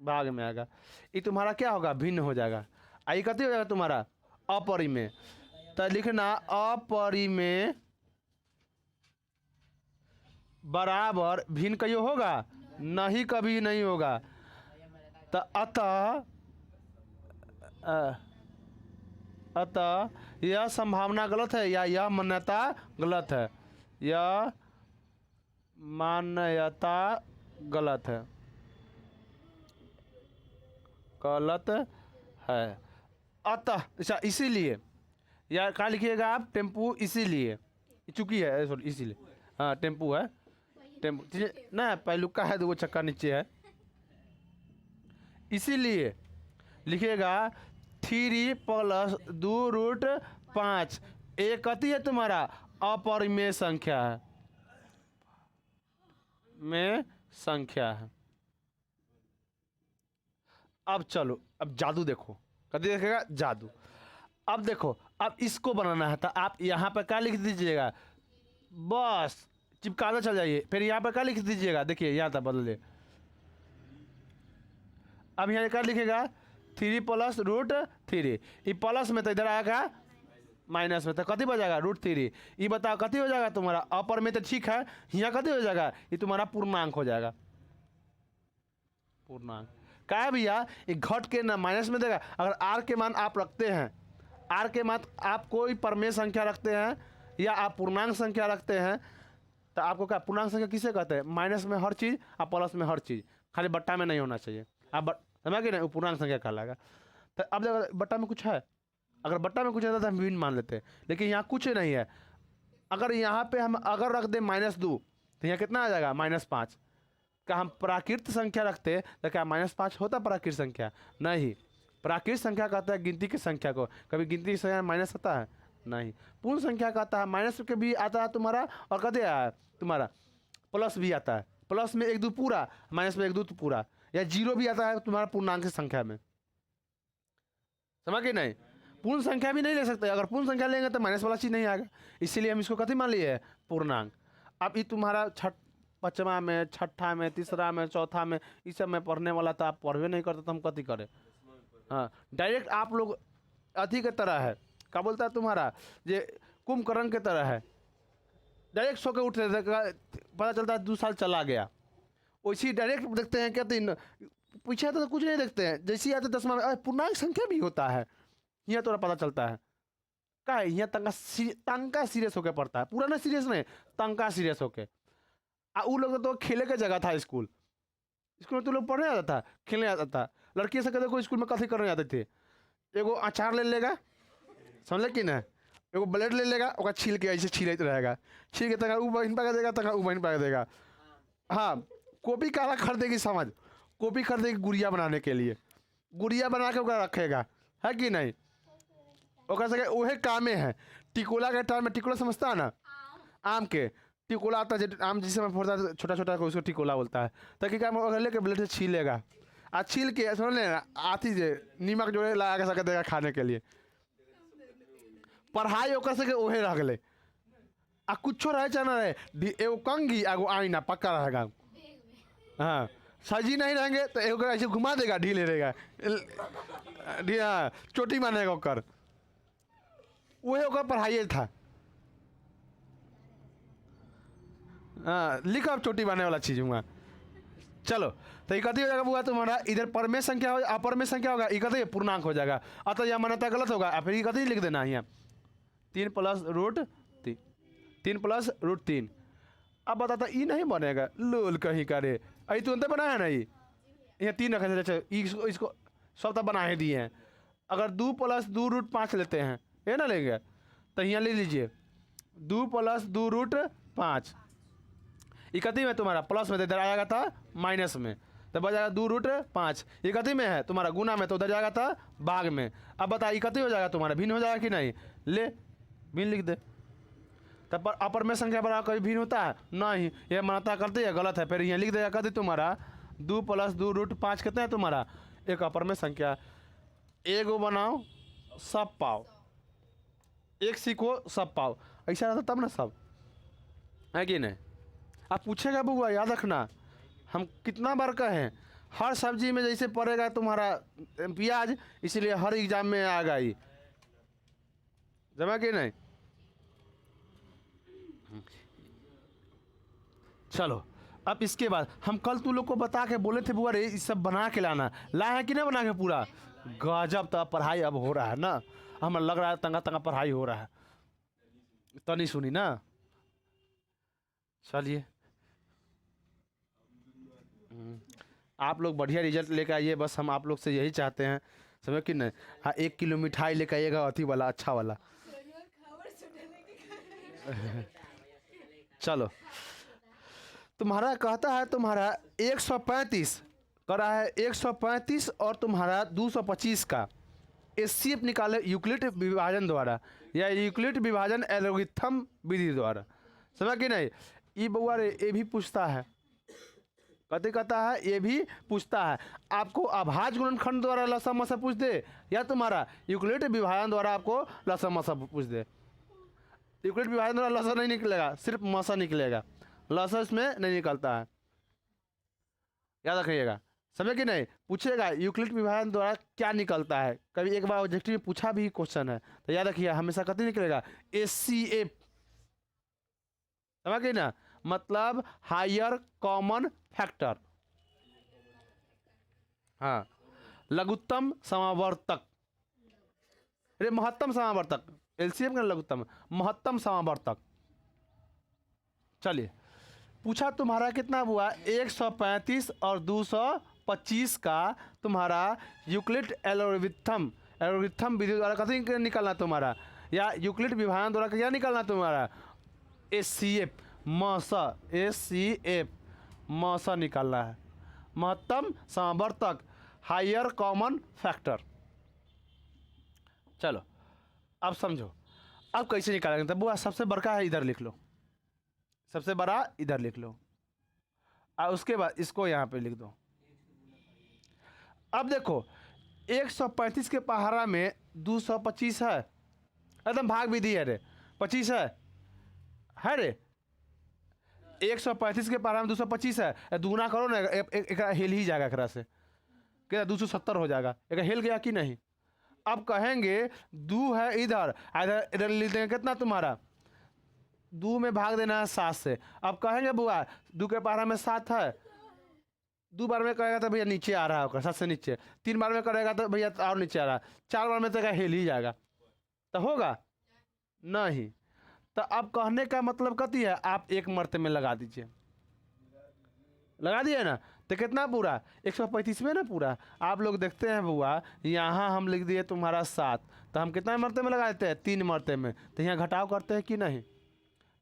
भाग में आएगा। ये तुम्हारा क्या होगा? भिन्न हो जाएगा। आई कथी हो जाएगा तुम्हारा? अपरिमेय। तो लिखना अपरिमेय बराबर भिन्न कहियो होगा? नहीं, कभी नहीं होगा। तो अतः यह संभावना गलत है, या यह मान्यता गलत है? यह मान्यता गलत है, अतः अच्छा इसीलिए, या कहाँ लिखिएगा आप? टेम्पू इसीलिए, चूंकि है, सॉरी इसीलिए, हाँ टेम्पू है, टेम्पू ना पहलुका है, 2 चक्का नीचे है, इसीलिए लिखिएगा 3 प्लस 2 रूट 5 एक कथी है तुम्हारा? अपरिमेय संख्या है, में संख्या है। अब चलो, अब जादू देखो, कभी देखेगा जादू। अब देखो, अब इसको बनाना है, तो आप यहाँ पर क्या लिख दीजिएगा? बस चिपकाना चल जाइए, फिर यहाँ पर क्या लिख दीजिएगा? देखिए यहाँ तक बदले, अब यहाँ क्या लिखेगा? 3 प्लस √3, ये प्लस में, तो इधर आएगा माइनस में, तो कथी बजाएगा? √3। ये बताओ कथी हो जाएगा तुम्हारा? अपर में तो ठीक है, यहाँ कथी हो जाएगा? ये तुम्हारा पूर्णांक हो जाएगा, पूर्णांक। क्या है भैया, ये घट के ना माइनस में देगा। अगर आर के मान आप रखते हैं, आर के मान आप कोई परमेय संख्या रखते हैं या आप पूर्णांक संख्या रखते हैं, तो आपको क्या पूर्णांक संख्या किसे कहते हैं? माइनस में हर चीज़ और प्लस में हर चीज़, खाली बट्टा में नहीं होना चाहिए। आप समझ गए ना, वो पूर्णांक संख्या कहलाएगा। तो अब अगर बट्टा में कुछ है, अगर बट्टा में कुछ है तो हम भिन्न मान लेते हैं, लेकिन यहाँ कुछ नहीं है। अगर यहाँ पे हम अगर रख दें -2 तो यहाँ कितना आ जाएगा? -5। क्या हम प्राकृत संख्या रखते तो क्या -5 होता प्राकृत संख्या? नहीं, प्राकृत संख्या कहता है गिनती की संख्या को। कभी गिनती की संख्या माइनस आता है? नहीं। पूर्ण संख्या कहता है माइनस के भी आता है तुम्हारा, और कहते है तुम्हारा प्लस भी आता है। प्लस में 1 2 पूरा, माइनस में 1 2 पूरा, या जीरो भी आता है तुम्हारा पूर्णांक संख्या में। समझ गए नहीं? पूर्ण संख्या भी नहीं ले सकते। अगर पूर्ण संख्या लेंगे तो माइनस वाला चीज़ नहीं आएगा, इसीलिए हम इसको कथी मान लिए? पूर्णांक। अब ये तुम्हारा पाँचवा में, छठा में, तीसरा में, चौथा में, इस सब में पढ़ने वाला था, आप पढ़वे नहीं करते तो हम कथी करें? हाँ, डायरेक्ट आप लोग अथी के तरह है, क्या बोलता है तुम्हारा, ये कुंभकर्ण के तरह है। डायरेक्ट सो के उठ रहे, पता चलता है 2 साल चला गया। वैसे डायरेक्ट देखते हैं, कहते हैं पीछे तो कुछ नहीं देखते हैं, जैसे आते 10वां में पूर्णांक संख्या भी होता है, यहाँ थोड़ा पता चलता है। क्या है, यहाँ तंका सीरियस होके पड़ता है, पूरा ना सीरियस नहीं, तंका सीरियस होके। वो लोग तो खेले का जगह था स्कूल में, तो लोग पढ़ने आता था, खेलने आता था। लड़की से कहते को स्कूल में कथी करने जाते थे? एगो अचार ले लेगा, समझे कि ना, एगो ब्लेड ले लेगा, ओका छील के ऐसे छीलते रहेगा, छील के तक ऊ बहन पका देगा, तक ऊ बहन पका देगा। हाँ, कॉपी काला खरीदेगी, समझ, कॉपी खरीदेगी गुड़िया बनाने के लिए, गुड़िया बना के ओकरा रखेगा, है कि नहीं? ओकरा सके वही कामे है। टिकोला के टाइम में, टिकोला समझता है ना, आम के टिकोला आता है, आम जिसे में फोड़ता है छोटा छोटा को, उसको टिकोला बोलता है। ताकि क्या लेके ब्लेड से छीलेगा, आ छील के सुन ले आती जे नीमक जोड़े लगा के सके देगा खाने के लिए। पढ़ाई ओकर से ओहे रह गए, आ कुछो रहे चाहे ना रहे, एगो कंगी एगो आईना पक्का रहेगा। हाँ, सजी नहीं रहेंगे तो एगो ऐसे घुमा देगा, ढीले रहेगा, हाँ, चोटी मानेगा ओकर, वही ओकर पढ़ाई था। हाँ, लिखा चोटी बनाने वाला चीज हुआ। चलो, तो इकती हो जाएगा बुआ तुम्हारा, इधर परमेय संख्या हो, अपरमेय संख्या होगा, इकती पूर्णांक हो जाएगा। अतः यह मान्यता गलत होगा, फिर इकती लिख देना यहाँ 3 + √3, 3 + √3। अब बताता ये नहीं बनेगा, लोल कहीं करे, अभी तुरंत बनाया ना, ये 3 रखे थे, इसको सब तक बना ही दिए हैं। अगर 2 + 2 √5 लेते हैं, ये ना लेंगे, तो यहाँ ले लीजिए 2 + 2 √5। इकती में तुम्हारा प्लस में, तो इधर आएगा था माइनस में, तो बजाएगा 2 √5। इकती में है तुम्हारा गुना में, तो उधर जाएगा था भाग में। अब बता, इकती हो जाएगा तुम्हारा, भिन्न हो जाएगा कि नहीं? ले भिन्न लिख दे। तब पर अपर में संख्या बड़ा कभी भिन्न होता है? नहीं, ये मान्यता करते हैं गलत है। फिर यहाँ लिख देगा कभी तुम्हारा 2 + 2 √5 कितना है तुम्हारा? एक अपर में संख्या। एगो बनाओ सब पाओ, एक सीखो सब पाओ, ऐसा रहता तब ना सब, है कि नहीं? आप पूछेगा बुआ, याद रखना, हम कितना बार कहें, हर सब्जी में जैसे पड़ेगा तुम्हारा प्याज, इसलिए हर एग्जाम में आएगा ही, जमा कि नहीं? चलो, अब इसके बाद हम कल तू लोग को बता के बोले थे बुआ रे ये सब बना के लाना, लाए हैं कि नहीं बना के पूरा? गजब, तो पढ़ाई अब हो रहा है ना, हमें लग रहा है तंगा तंगा पढ़ाई हो रहा है, तो नहीं सुनी ना? चलिए, आप लोग बढ़िया रिजल्ट लेकर आइए, बस हम आप लोग से यही चाहते हैं, समझो कि नहीं? हाँ, 1 किलो मिठाई लेकर आइएगा, अथी वाला, अच्छा वाला। चलो, तुम्हारा कहता है तुम्हारा 135 करा है, 135 और तुम्हारा 225 का एचसीएफ निकाले यूक्लिड विभाजन द्वारा, या यूक्लिड विभाजन एल्गोरिथम विधि द्वारा, समझ कि नहीं? ये बउआ रे ये भी पूछता है, कते कहता है, ये भी पूछता है आपको अभाज्य गुणनखंड द्वारा लसा मसा पूछ दे, या तुम्हारा यूक्लिड विभाजन द्वारा आपको लसा मसा पूछ दे। यूक्लिड विभाजन द्वारा लसा नहीं निकलेगा, सिर्फ मसा निकलेगा, लसा इसमें नहीं निकलता है, याद रखिएगा, समझे कि नहीं? पूछेगा यूक्लिड विभाजन द्वारा क्या निकलता है, कभी एक बार ऑब्जेक्टिव में पूछा भी क्वेश्चन है, तो याद रखिए हमेशा कति निकलेगा एचसीएफ, समझ गए ना? मतलब हायर कॉमन फैक्टर, हाँ, लघुत्तम समावर्तक, अरे महत्तम समावर्तक, एलसीएम का लघुत्तम, महत्तम समावर्तक। चलिए, पूछा तुम्हारा कितना हुआ 135 और 225 का तुम्हारा यूक्लिड एलोरिथम विधि द्वारा कथी निकलना तुम्हारा, या यूक्लिड विभाजन द्वारा क्या निकलना तुम्हारा, एचसीएफ मसा निकालना है, महत्तम समावर्तक, हायर कॉमन फैक्टर। चलो अब समझो, अब कैसे निकालेंगे, तब वो सबसे बड़का है इधर लिख लो, सबसे बड़ा इधर लिख लो, और उसके बाद इसको यहाँ पे लिख दो। अब देखो 135 के पहाड़ा में 225 है, एकदम भाग विधि है रे, 25 है रे, 135 के पहाड़ा में 225 है, दुगुना करो ना, एक हिल ही जाएगा एकरा से, क्या 270 हो जाएगा, एक हिल गया कि नहीं। अब कहेंगे दो है इधर, इधर इधर लिख देंगे कितना तुम्हारा, 2 में भाग देना है 7 से। अब कहेंगे बुआ 2 के पहाड़ा में 7 है, 2 बार में करेगा तो भैया नीचे आ रहा होगा, 7 से नीचे, 3 बार में करेगा तो भैया और नीचे आ रहा, 4 बार में तो हिल ही जाएगा, तो होगा नहीं। तो अब कहने का मतलब कथी है, आप एक मर्ते में लगा दीजिए, लगा दिए ना, तो कितना पूरा 135 में ना पूरा। आप लोग देखते हैं बुआ, यहाँ हम लिख दिए तुम्हारा 7, तो हम कितना मर्ते में लगा देते हैं, 3 मर्ते में, तो यहाँ घटाव करते हैं कि नहीं,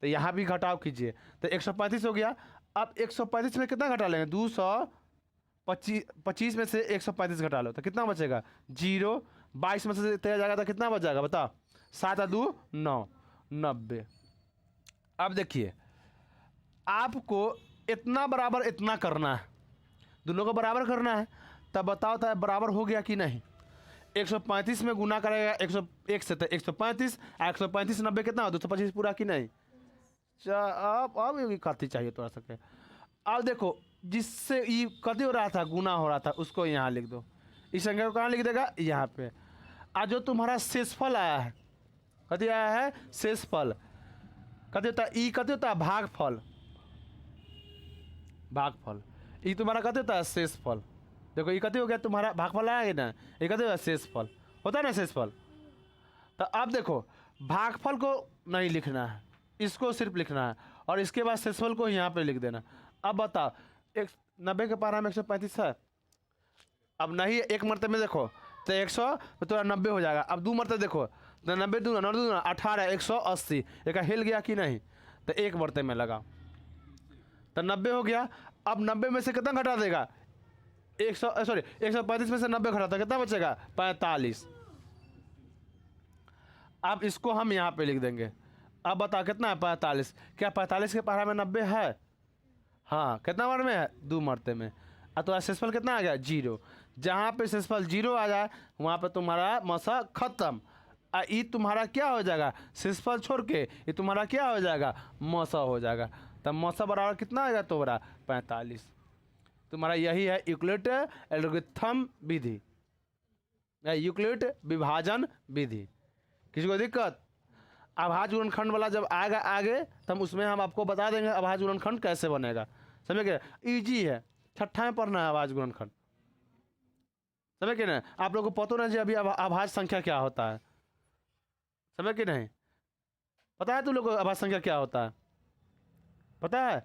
तो यहाँ भी घटाव कीजिए, तो 135 हो गया। अब 135 में कितना घटा लेंगे, 225 में से 135 घटा लो तो कितना बचेगा, 0, 22 में से तेरह जाएगा तो कितना बच जाएगा बताओ, 7 और 2 9, 90। अब देखिए आपको इतना बराबर इतना करना है, दोनों को बराबर करना है, तब बताओ तो बराबर हो गया कि नहीं। 135 में गुना करेगा 101 से तो 135, 135 90 कितना हो, 225 पूरा कि नहीं। अब कथी चाहिए थोड़ा सा, अब देखो जिससे ये कथी हो रहा था, गुना हो रहा था, उसको यहाँ लिख दो, इस संख्या को कहाँ लिख देगा, यहाँ पे। आज जो तुम्हारा शेषफल आया है, कथी आया है, शेषफल, कथी होता है, ई कथी होता है, भागफल, भागफल, ये तुम्हारा कथी होता है, शेषफल। देखो ये कथी हो गया तुम्हारा, भागफल आया ना, ये कथी होता है, शेषफल होता है ना, शेषफल। तो अब देखो भागफल को नहीं लिखना है, इसको सिर्फ लिखना है, और इसके बाद शेषफल को यहाँ पे लिख देना। अब बताओ 90 के पहाड़ा में 135 है, अब नहीं एक मरते में देखो तो 100 तो थोड़ा 90 हो जाएगा। अब 2 मरते देखो तो 90 दूना 9 दूना 18, 180, एक हिल गया कि नहीं, तो एक मरते में लगा तो 90 हो गया। अब 90 में से कितना घटा देगा, 135 में से 90 घटाता कितना बचेगा, 45। अब इसको हम यहाँ पे लिख देंगे। अब बताओ कितना है, 45। क्या 45 के पहाड़ा में 90 है, हाँ कितना बार में है, 2 मरते में। अब तो शेषफल कितना आ गया, 0। जहाँ पे शेषफल 0 आ जाए वहाँ पे तुम्हारा मसा खत्म। ये तुम्हारा क्या हो जाएगा, शेषफल छोड़ के ये तुम्हारा क्या हो जाएगा, मसा हो जाएगा। तब मसा बराबर कितना आएगा तुम्हारा, 45। तुम्हारा यही है यूक्लिड एल्गोरिथम विधि, यूक्लिड विभाजन विधि। किसी को दिक्कत, अभाज्य गुणनखंड वाला जब आएगा आगे तब उसमें हम आपको बता देंगे अभाज्य गुणनखंड कैसे बनेगा, समझ गए, इजी है, छठा में पढ़ना है अभाज्य गुणनखंड, समझ के नहीं। आप लोगों को पता ना जी अभी अभाज्य संख्या क्या होता है, समझ के नहीं, पता है तुम लोग को अभाज्य संख्या क्या होता है, पता है,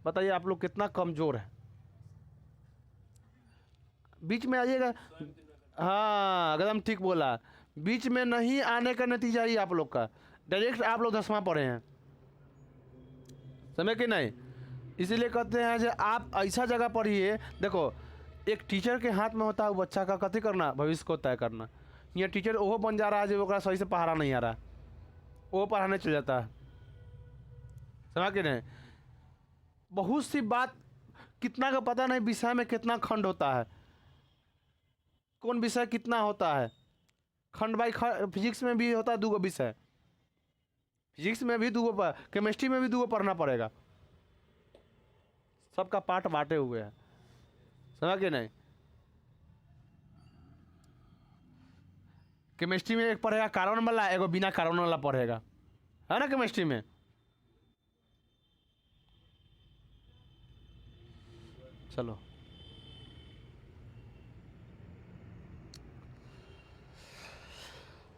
बताइए आप लोग कितना कमजोर है, बीच में आइएगा। हाँ एकदम ठीक बोला, बीच में नहीं आने का नतीजा ही आप लोग का, डायरेक्ट आप लोग 10वां पढ़े हैं, समझ के नहीं। इसीलिए कहते हैं कि आप ऐसा जगह पढ़िए, देखो एक टीचर के हाथ में होता है बच्चा का कथी करना, भविष्य को तय करना। ये टीचर वो बन जा रहा है जो सही से पढ़ा नहीं आ रहा, वो पढ़ाने चल जाता है, समझ के नहीं। बहुत सी बात कितना का पता नहीं, विषय में कितना खंड होता है, कौन विषय कितना होता है, खंड बाई खंड। फिजिक्स में भी होता है 2 विषय, फिजिक्स में भी 2, केमिस्ट्री में भी 2 पढ़ना पड़ेगा, सबका पार्ट बांटे हुए हैं, समझ के नहीं। केमिस्ट्री में एक पढ़ेगा कारण वाला, एगो बिना कारण वाला पढ़ेगा, है ना केमिस्ट्री में। चलो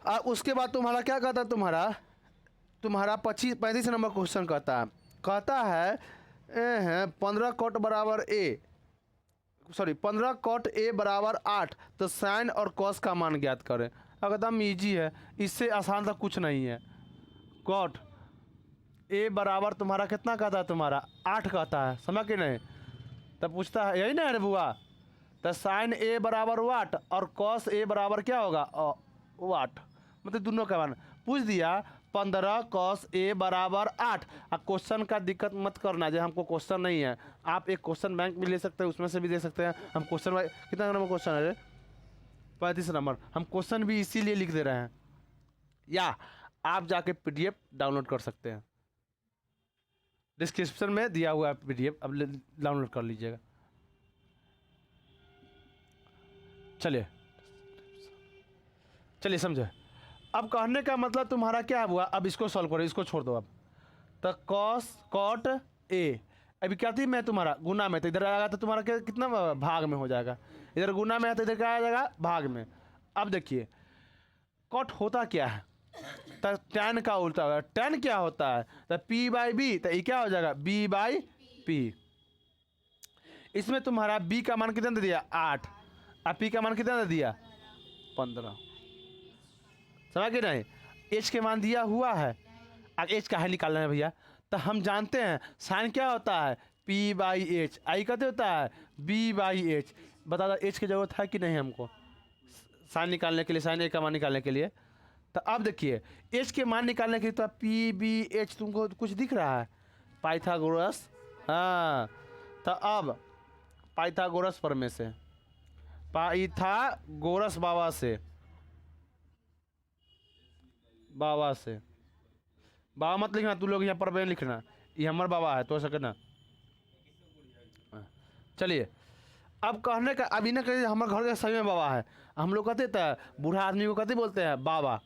उसके बाद तुम्हारा क्या कहता है, तुम्हारा 35 नंबर क्वेश्चन कहता है 15 कॉट बराबर ए, सॉरी 15 कॉट ए बराबर 8, तो साइन और कॉस का मान ज्ञात करें। एकदम ईजी है, इससे आसान तो कुछ नहीं है। कॉट ए बराबर तुम्हारा कितना कहता है, तुम्हारा 8 कहता है, समझ कि नहीं। तब पूछता है यही ना है बुआ, तो साइन ए बराबर वाट और कॉस ए बराबर क्या होगा वाट, मतलब दोनों का मान पूछ दिया। 15 कॉस ए बराबर 8। अब क्वेश्चन का दिक्कत मत करना जो हमको क्वेश्चन नहीं है, आप एक क्वेश्चन बैंक में ले सकते हैं, उसमें से भी दे सकते हैं। हम क्वेश्चन कितना नंबर क्वेश्चन है, 35 नंबर, हम क्वेश्चन भी इसीलिए लिख दे रहे हैं, या आप जाके PDF डाउनलोड कर सकते हैं, डिस्क्रिप्शन में दिया हुआ है PDF, अब डाउनलोड कर लीजिएगा। चलिए समझे। अब कहने का मतलब तुम्हारा क्या हुआ, अब इसको सॉल्व करो, इसको छोड़ दो अब। तो कॉस कॉट ए, अभी क्या थी मैं तुम्हारा गुना में, तो इधर आएगा तो तुम्हारा कितना भाग में हो जाएगा, इधर गुना में है तो इधर क्या आ जाएगा भाग में। अब देखिए कॉट होता क्या है, तो tan का उल्टा होगा। tan क्या होता है, तो P/B, तो ये क्या हो जाएगा B/P। इसमें तुम्हारा B का मान कितना दे दिया 8, और P का मान कितना दे दिया 15, समझ कि नहीं। H के मान दिया हुआ है, अब H का है निकालना है भैया, तो हम जानते हैं साइन क्या होता है P/H, आई कहते होता है B/H। बता दो H की जरूरत है कि नहीं हमको साइन निकालने के लिए, साइन A का मान निकालने के लिए। तो अब देखिए H के मान निकालने के लिए तो P/B/H तुमको कुछ दिख रहा है, पाइथागोरस, हाँ। तो अब पाइथागोरस पर में से, पाइथागोरस बाबा से बाबा मत लिखना, तू लोग यहाँ पर में लिखना, ये हमारा बाबा है तो सके ना। चलिए अब कहने का, अभी ना कहिए हमारे घर के सही में बाबा है, हम लोग कहते थे बूढ़ा आदमी को कहते बोलते हैं बाबा,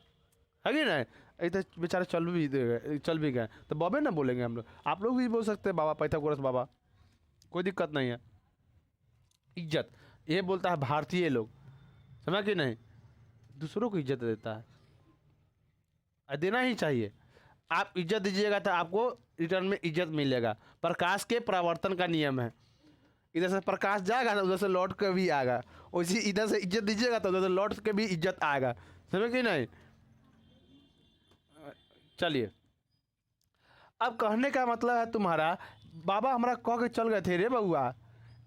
है कि नहीं। तो बेचारे चल भी गए तो बाबे ना बोलेंगे हम लोग, आप लोग भी बोल सकते हैं बाबा, पाइथागोरस बाबा, कोई दिक्कत नहीं है। इज्जत ये बोलता है भारतीय लोग, समझ कि नहीं, दूसरों को इज्जत देता है, देना ही चाहिए। आप इज्जत दीजिएगा तो आपको रिटर्न में इज्जत मिलेगा, प्रकाश के परावर्तन का नियम है, इधर से प्रकाश जाएगा तो उधर से लौट के भी आएगा, उसी इधर से इज्जत दीजिएगा तो उधर से लौट के भी इज्जत आएगा, समझ कि नहीं। चलिए अब कहने का मतलब है तुम्हारा बाबा हमारा कह के चल गए थे रे बउआ,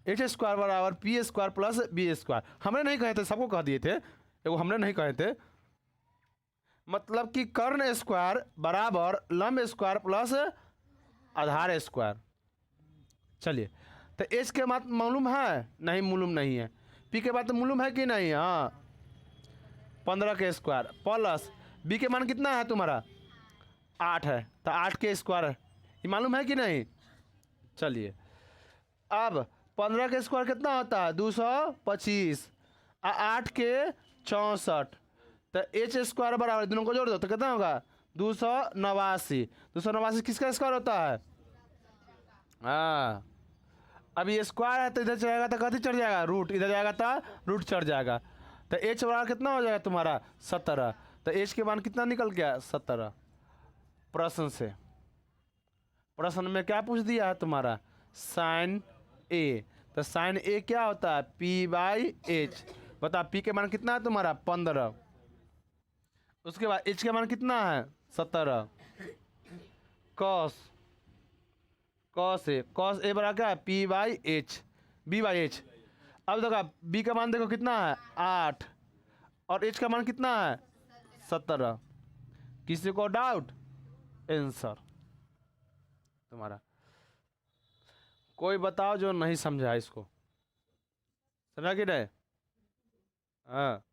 H² बराबर P² प्लस B², हमने नहीं कहे थे, सबको कह दिए थे, एगो हमने नहीं कहे थे, मतलब कि कर्ण स्क्वायर बराबर लंब स्क्वायर प्लस आधार स्क्वायर। चलिए तो H के बात मालूम है, नहीं मालूम नहीं है, P के बात मालूम है कि नहीं, हाँ 15 के स्क्वायर प्लस B के मान कितना है तुम्हारा 8 है, तो 8 के स्क्वायर ये मालूम है कि नहीं। चलिए अब 15 के स्क्वायर कितना होता है 225, 8 के 64, तो H² बराबर दोनों को जोड़ दो तो कितना होगा 289। 289 किसका स्क्वायर होता है, हाँ। अब ये स्क्वायर है तो इधर चढ़ेगा तो कथी चढ़ जाएगा रूट, इधर जाएगा तो रूट चढ़ जाएगा, तो H बराबर कितना हो जाएगा तुम्हारा 17, तो H के मान कितना निकल गया 17। प्रश्न में क्या पूछ दिया है तुम्हारा साइन A, तो साइन A क्या होता है P/H, बता P के मान कितना है तुम्हारा 15, उसके बाद H के मान कितना है 17, कॉस A बराबर क्या है P/H B/H। अब देखो B का मान देखो कितना है 8 और H का मान कितना है 17, किसी को डाउट, आंसर तुम्हारा। कोई बताओ जो नहीं समझा इसको, समझा कि नहीं, हाँ।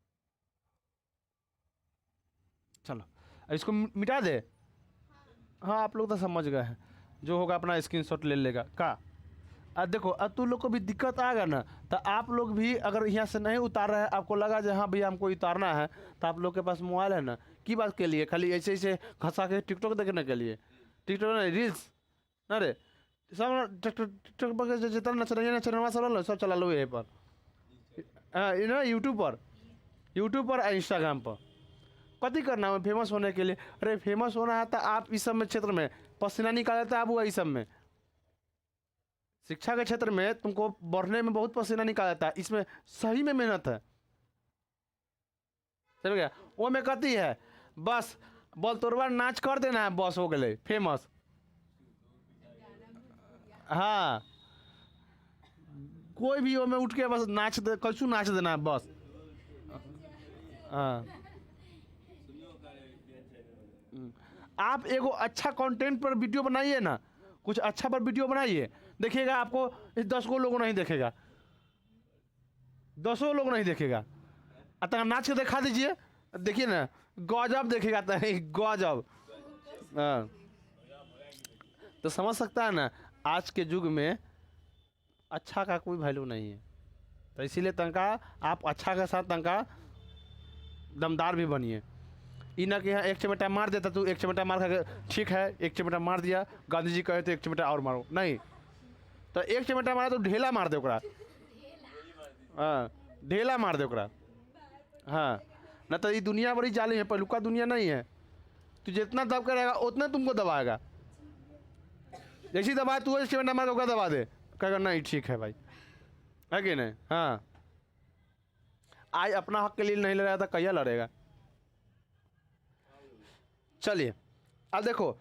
चलो अब इसको मिटा दे, हाँ आप लोग तो समझ गए हैं, जो होगा अपना स्क्रीनशॉट ले लेगा का। अब देखो अब तू लोग को भी दिक्कत आएगा ना, तो आप लोग भी अगर यहाँ से नहीं उतार रहे हैं, आपको लगा जो हाँ भैया हमको उतारना है, तो आप लोग के पास मोबाइल है ना, की बात के लिए खाली ऐसे ऐसे घसा के टिकटॉक देखने के लिए, टिकटॉक नहीं रील्स ना रे, सब टिकटॉक पर जितना चैनल सब चला लो यहीं पर, यूट्यूब पर इंस्टाग्राम पर कति करना है फेमस होने के लिए? अरे फेमस होना है तो आप इस सब में क्षेत्र में पसीना निकाले तो आप हुआ इस सब में, शिक्षा के क्षेत्र में तुमको बढ़ने में बहुत पसीना निकालता है, इसमें सही में मेहनत है, समझ गया? वो में कति है बस बोल तोरवा नाच कर देना है, बस हो गए फेमस। हाँ कोई भी वो में उठ के बस नाच दे, कछु नाच देना है बस। हाँ आप एगो अच्छा कंटेंट पर वीडियो बनाइए ना, कुछ अच्छा पर वीडियो बनाइए, देखिएगा आपको इस 10 को लोगों नहीं देखेगा, 10 लोग नहीं देखेगा। अतः नाच के दिखा दीजिए, देखिए ना गजब देखेगा, गजब। हाँ तो समझ सकता है ना, आज के युग में अच्छा का कोई वैल्यू नहीं है, तो इसीलिए तनका आप अच्छा के साथ तनका दमदार भी बनिए। ई ना कि यहाँ एक चमेटा मार देता तू, एक चमेटा मार खा, ठीक है एक चमेटा मार दिया, गांधी जी कहे तो एक चमेटा और मारो, नहीं तो एक चमेटा मारा तो ढेला मार दे ओकरा। हाँ ढेला मार दे ओकरा। हाँ ना तो ये दुनिया बड़ी जाली है, पहलुका दुनिया नहीं है, तू जितना दब करेगा उतना तुमको दबाएगा, जैसी दबाए तू एक चमेटा मार के ओकरा दबा दे, कहेगा नहीं ठीक है भाई, है कि नहीं? हाँ आज अपना हक के लिए नहीं लड़ रहा था, कहिया लड़ेगा? चलिए अब देखो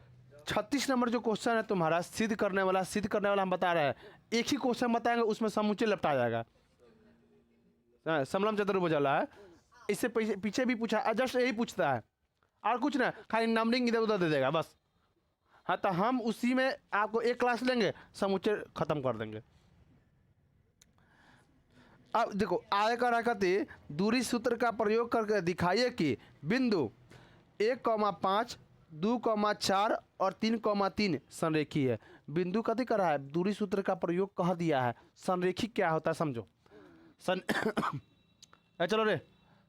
36 नंबर जो क्वेश्चन है तुम्हारा सिद्ध करने वाला, सिद्ध करने वाला हम बता रहे हैं, एक ही क्वेश्चन बताएंगे उसमें समुच्चय लपटा जाएगा। समलम चतुर्भुज है, इससे पीछे भी पूछा, जस्ट यही पूछता है और कुछ ना, खाली नंबरिंग इधर उधर दे देगा बस। हाँ तो हम उसी में आपको एक क्लास लेंगे, समुच्चय खत्म कर देंगे। अब देखो आय का राकति दूरी सूत्र का प्रयोग करके दिखाइए कि बिंदु 1,5, 2,4 और 3,3 संरेखी है। बिंदु कथी कर रहा है, दूरी सूत्र का प्रयोग कह दिया है, संरेखी क्या होता है समझो। चलो रे,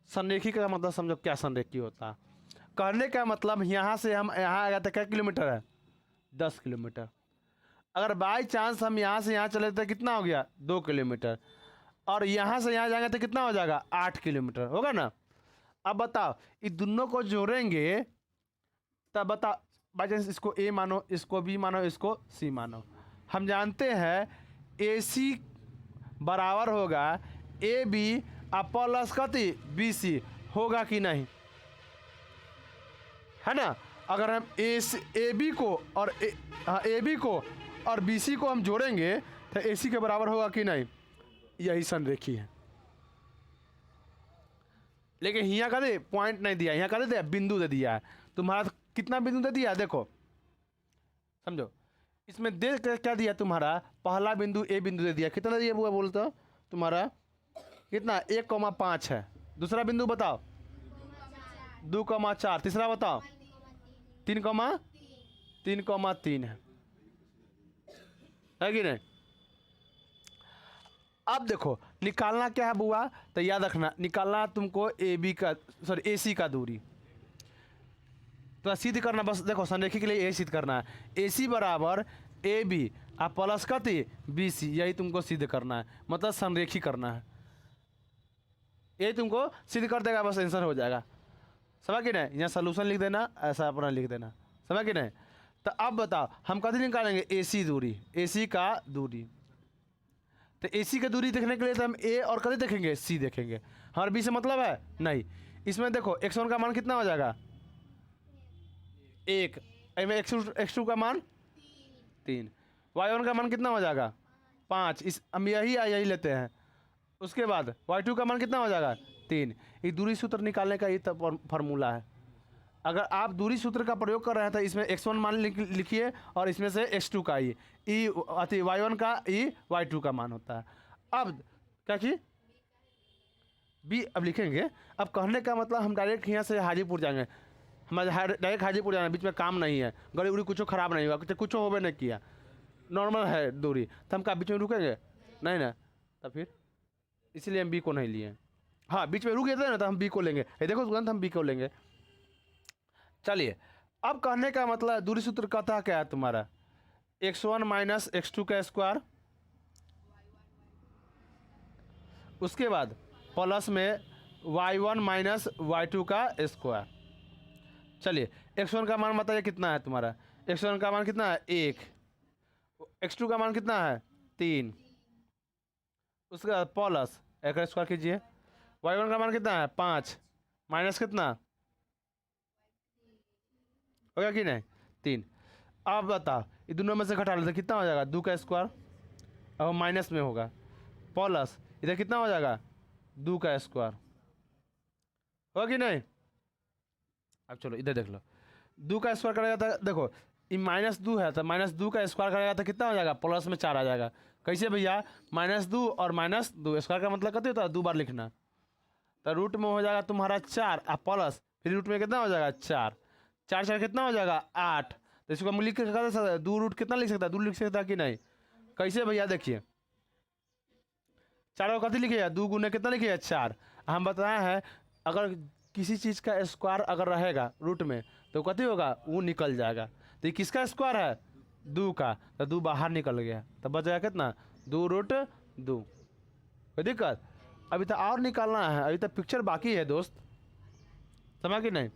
संरेखी का मतलब समझो क्या संरेखी होता है। कहने का मतलब यहाँ से हम यहाँ आएगा तो क्या किलोमीटर है, 10 किलोमीटर। अगर बाई चांस हम यहाँ से यहाँ चले तो कितना हो गया, 2 किलोमीटर, और यहाँ से यहाँ जाएंगे तो कितना हो जाएगा, 8 किलोमीटर होगा ना। अब बताओ ये दोनों को जोड़ेंगे तब बताओ, बाई चांस इसको ए मानो, इसको बी मानो, इसको सी मानो, हम जानते हैं ए सी बराबर होगा ए बी प्लस कति बी सी, होगा कि नहीं, है ना? अगर हम ए बी को और ए बी को और बी सी को हम जोड़ेंगे तो ए सी के बराबर होगा कि नहीं, यही संरेखी है। लेकिन यहाँ का दे पॉइंट नहीं दिया, यहाँ का दे बिंदु दे दिया है। तुम्हारा कितना बिंदु दे दिया देखो, समझो इसमें दे क्या दिया, तुम्हारा पहला बिंदु ए बिंदु दे दिया, कितना दिया हुआ बोलते तुम्हारा कितना, 1,5 है। दूसरा बिंदु बताओ 2,4, तीसरा बताओ 3,3 है कि नहीं? अब देखो निकालना क्या है बुआ, तो याद रखना निकालना तुमको ए सी का दूरी, तो सिद्ध करना बस। देखो संरेखी के लिए ए सिद्ध करना है, ए सी बराबर ए बी प्लस कति बी सी, यही तुमको सिद्ध करना है, मतलब संरेखी करना है, यही तुमको सिद्ध कर देगा, बस आंसर हो जाएगा। समझ कि नहीं? यहाँ सोल्यूशन लिख देना, ऐसा अपना लिख देना, समझ कि नहीं? तो अब बताओ हम कभी निकालेंगे ए सी दूरी, ए सी का दूरी, तो ए सी की दूरी देखने के लिए तो हम ए और कभी देखेंगे, सी देखेंगे, हमारे बी से मतलब है नहीं। इसमें देखो x1 का मान कितना हो जाएगा, 1, में x2 का मान 3, y1 का मान कितना हो जाएगा 5, इस हम यही लेते हैं। उसके बाद y2 का मान कितना हो जाएगा 3। ये दूरी सूत्र निकालने का ये फार्मूला है। अगर आप दूरी सूत्र का प्रयोग कर रहे हैं तो इसमें x1 मान लिखिए और इसमें से x2 का ई y1 का ई y2 का मान होता है। अब क्या कि बी अब लिखेंगे। अब कहने का मतलब हम डायरेक्ट यहाँ से हाजीपुर जाएंगे, हमारे डायरेक्ट हाजीपुर जाना, बीच में काम नहीं है, गाड़ी उड़ी कुछ खराब नहीं हुआ, कुछ होवे नहीं किया, नॉर्मल है दूरी, तो हम क्या बीच में रुकेंगे नहीं ना, तो फिर इसलिए हम बी को नहीं लिए। हाँ बीच में रुक गए थे ना तो हम बी को लेंगे, ये देखो तुरंत हम बी को लेंगे। चलिए अब कहने का मतलब दूरी सूत्र कहता क्या है तुम्हारा, x1 माइनस x2 का स्क्वायर, उसके बाद प्लस में y1 माइनस y2 का स्क्वायर, चलिए x1 का मान बताइए कितना है तुम्हारा। x1 का मान कितना है 1, x2 का मान कितना है 3, उसके बाद प्लस एक स्क्वायर कीजिए। y1 का मान कितना है 5 माइनस कितना हो गया कि नहीं 3। अब बताओ ये दोनों में से घटा लेते कितना हो जाएगा 2 का स्क्वायर, अब माइनस में होगा प्लस इधर कितना हो जाएगा 2 का स्क्वायर, होगा कि नहीं। अब चलो इधर देख लो 2 का स्क्वायर करेगा था, देखो ये -2 है तो -2 का स्क्वायर करेगा तो कितना हो जाएगा प्लस में 4 आ जाएगा। कैसे भैया -2 और -2 स्क्वायर का मतलब कितना होता है 2 बार लिखना, तो रूट में हो जाएगा तुम्हारा 4 और प्लस फिर रूट में कितना हो जाएगा 4, 4 4 कितना हो जाएगा 8। तो इसको हम लिख के कर सकते हैं 2 रूट कितना लिख सकता है 2 लिख सकता है कि नहीं। कैसे भैया देखिए 4 को कथी लिखिएगा 2 गुने कितना लिखिएगा 4। हम बताए हैं अगर किसी चीज़ का स्क्वायर अगर रहेगा रूट में तो कथी होगा वो निकल जाएगा। तो ये किसका स्क्वायर है 2 का, तो 2 बाहर निकल गया तो बच जाएगा कितना 2 रूट 2। कोई दिक्कत अभी तो और निकालना है, अभी तो पिक्चर बाकी है दोस्त, समझ कि नहीं।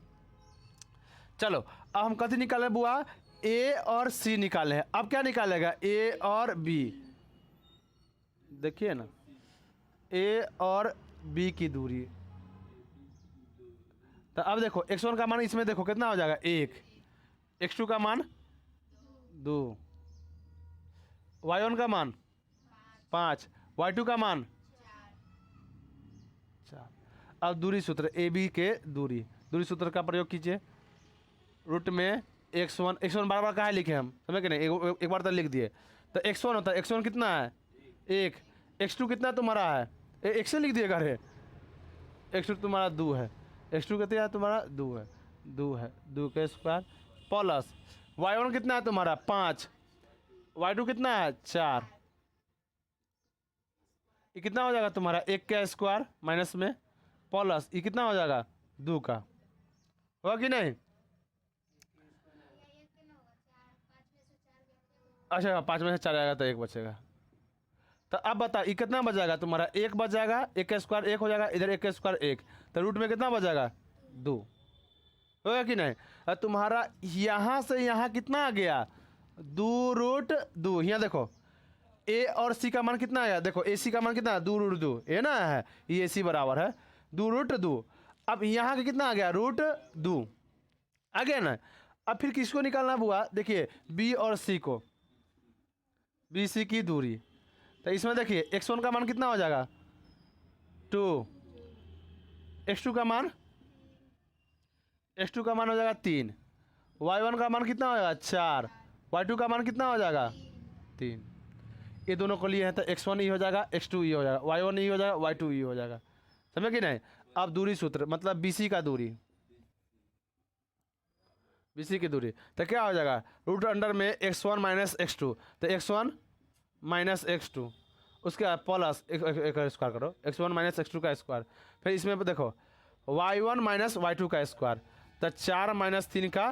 चलो अब हम कथी निकाले बुआ ए और सी निकाले हैं। अब क्या निकालेगा ए और बी, देखिए ना ए और बी की दूरी। तो अब देखो x1 का मान इसमें देखो कितना हो जाएगा 1, x2 का मान 2, y1 का मान 5, y2 का मान 4। अब दूरी सूत्र ए बी के दूरी सूत्र का प्रयोग कीजिए। रूट में x1 बार बार कहाँ लिखे हम समझ के नहीं, एक बार तो लिख दिए। तो x1 होता है x1 कितना है 1, x2 कितना तुम्हारा है x से लिख दिएगा रे, x2 तुम्हारा 2 है, x2 कितना है तुम्हारा 2 है, 2 का स्क्वायर प्लस y1 कितना है तुम्हारा 5, y2 कितना है 4, ये कितना हो जाएगा तुम्हारा 1 का स्क्वायर माइनस में प्लस ये कितना हो जाएगा 2 का, होगा कि नहीं। अच्छा 5 में से 4 आएगा तो 1 बचेगा। तो अब बता ये कितना बच जाएगा तुम्हारा 1 बच जाएगा, 1 का स्क्वायर 1 हो जाएगा, इधर 1 का स्क्वायर 1, तो रूट में कितना बच जाएगा 2, होगा कि नहीं। और तुम्हारा यहाँ से यहाँ कितना आ गया 2 रूट 2। यहाँ देखो ए और सी का मान कितना आया, देखो ए सी का मान कितना है 2 रूट 2 ये ना है, ये ए सी बराबर है 2 रूट 2। अब यहाँ का कितना आ गया रूट 2 आ गया ना। अब फिर किसको निकालना हुआ देखिए बी और सी को, बी सी की दूरी। तो इसमें देखिए x1 का मान कितना हो जाएगा 2, x2 का मान हो जाएगा 3, y1 का मान कितना हो जाएगा 4, y2 का मान कितना हो जाएगा 3। ये दोनों को लिए हैं तो x1 ई हो जाएगा, x2 ई हो जाएगा, y1 ई हो जाएगा, y2 ई हो जाएगा, समझे कि नहीं। अब दूरी सूत्र मतलब BC का दूरी, BC की दूरी तो क्या हो जाएगा रूट अंडर में x1 माइनस x2, तो x1 माइनस x2 उसके बाद प्लस एक स्क्वायर करो x1 माइनस x2 का स्क्वायर, फिर इसमें देखो y1 माइनस y2 का स्क्वायर, तो 4 माइनस 3 का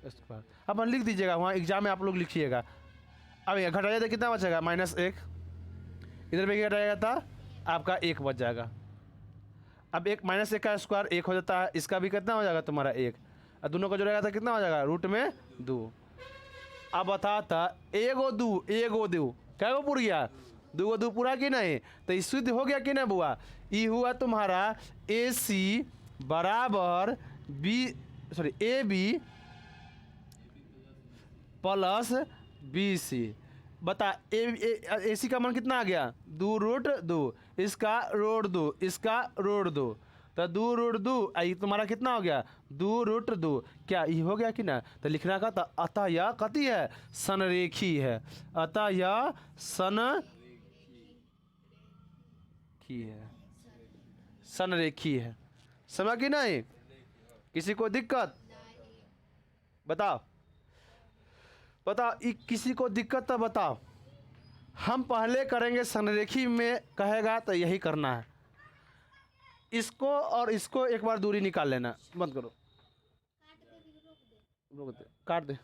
स्क्वायर। अब लिख दीजिएगा वहाँ एग्जाम में आप लोग लिखिएगा। अब यहाँ घटाइए तो कितना बचेगा -1, इधर भी घटाइएगा था आपका 1 बच जाएगा। अब -1 का स्क्वायर 1 हो जाता है, इसका भी कितना हो जाएगा तुम्हारा 1, और दोनों को जोड़ेगा तो कितना हो जाएगा रूट में 2। अब बता था एगो दो क्या गो पूरा गया 2 पूरा कि नहीं, तो ये शुद्ध हो गया कि नहीं बुआ। ये हुआ तुम्हारा AC बराबर AB प्लस BC। बता AC का मान कितना आ गया 2 रूट 2, इसका रूट 2, इसका रूट 2, तो 2 रूट 2 ये तुम्हारा कितना हो गया 2 रूट 2। क्या ये हो गया कि ना, तो लिखना का तो अतः यह कति है संरेखी है, अतः यह संरेखी है, समझ कि नहीं। किसी को दिक्कत बताओ किसी को दिक्कत तो बताओ। हम पहले करेंगे संरेखी में कहेगा तो यही करना है, इसको और इसको एक बार दूरी निकाल लेना, बंद करो, काट दे।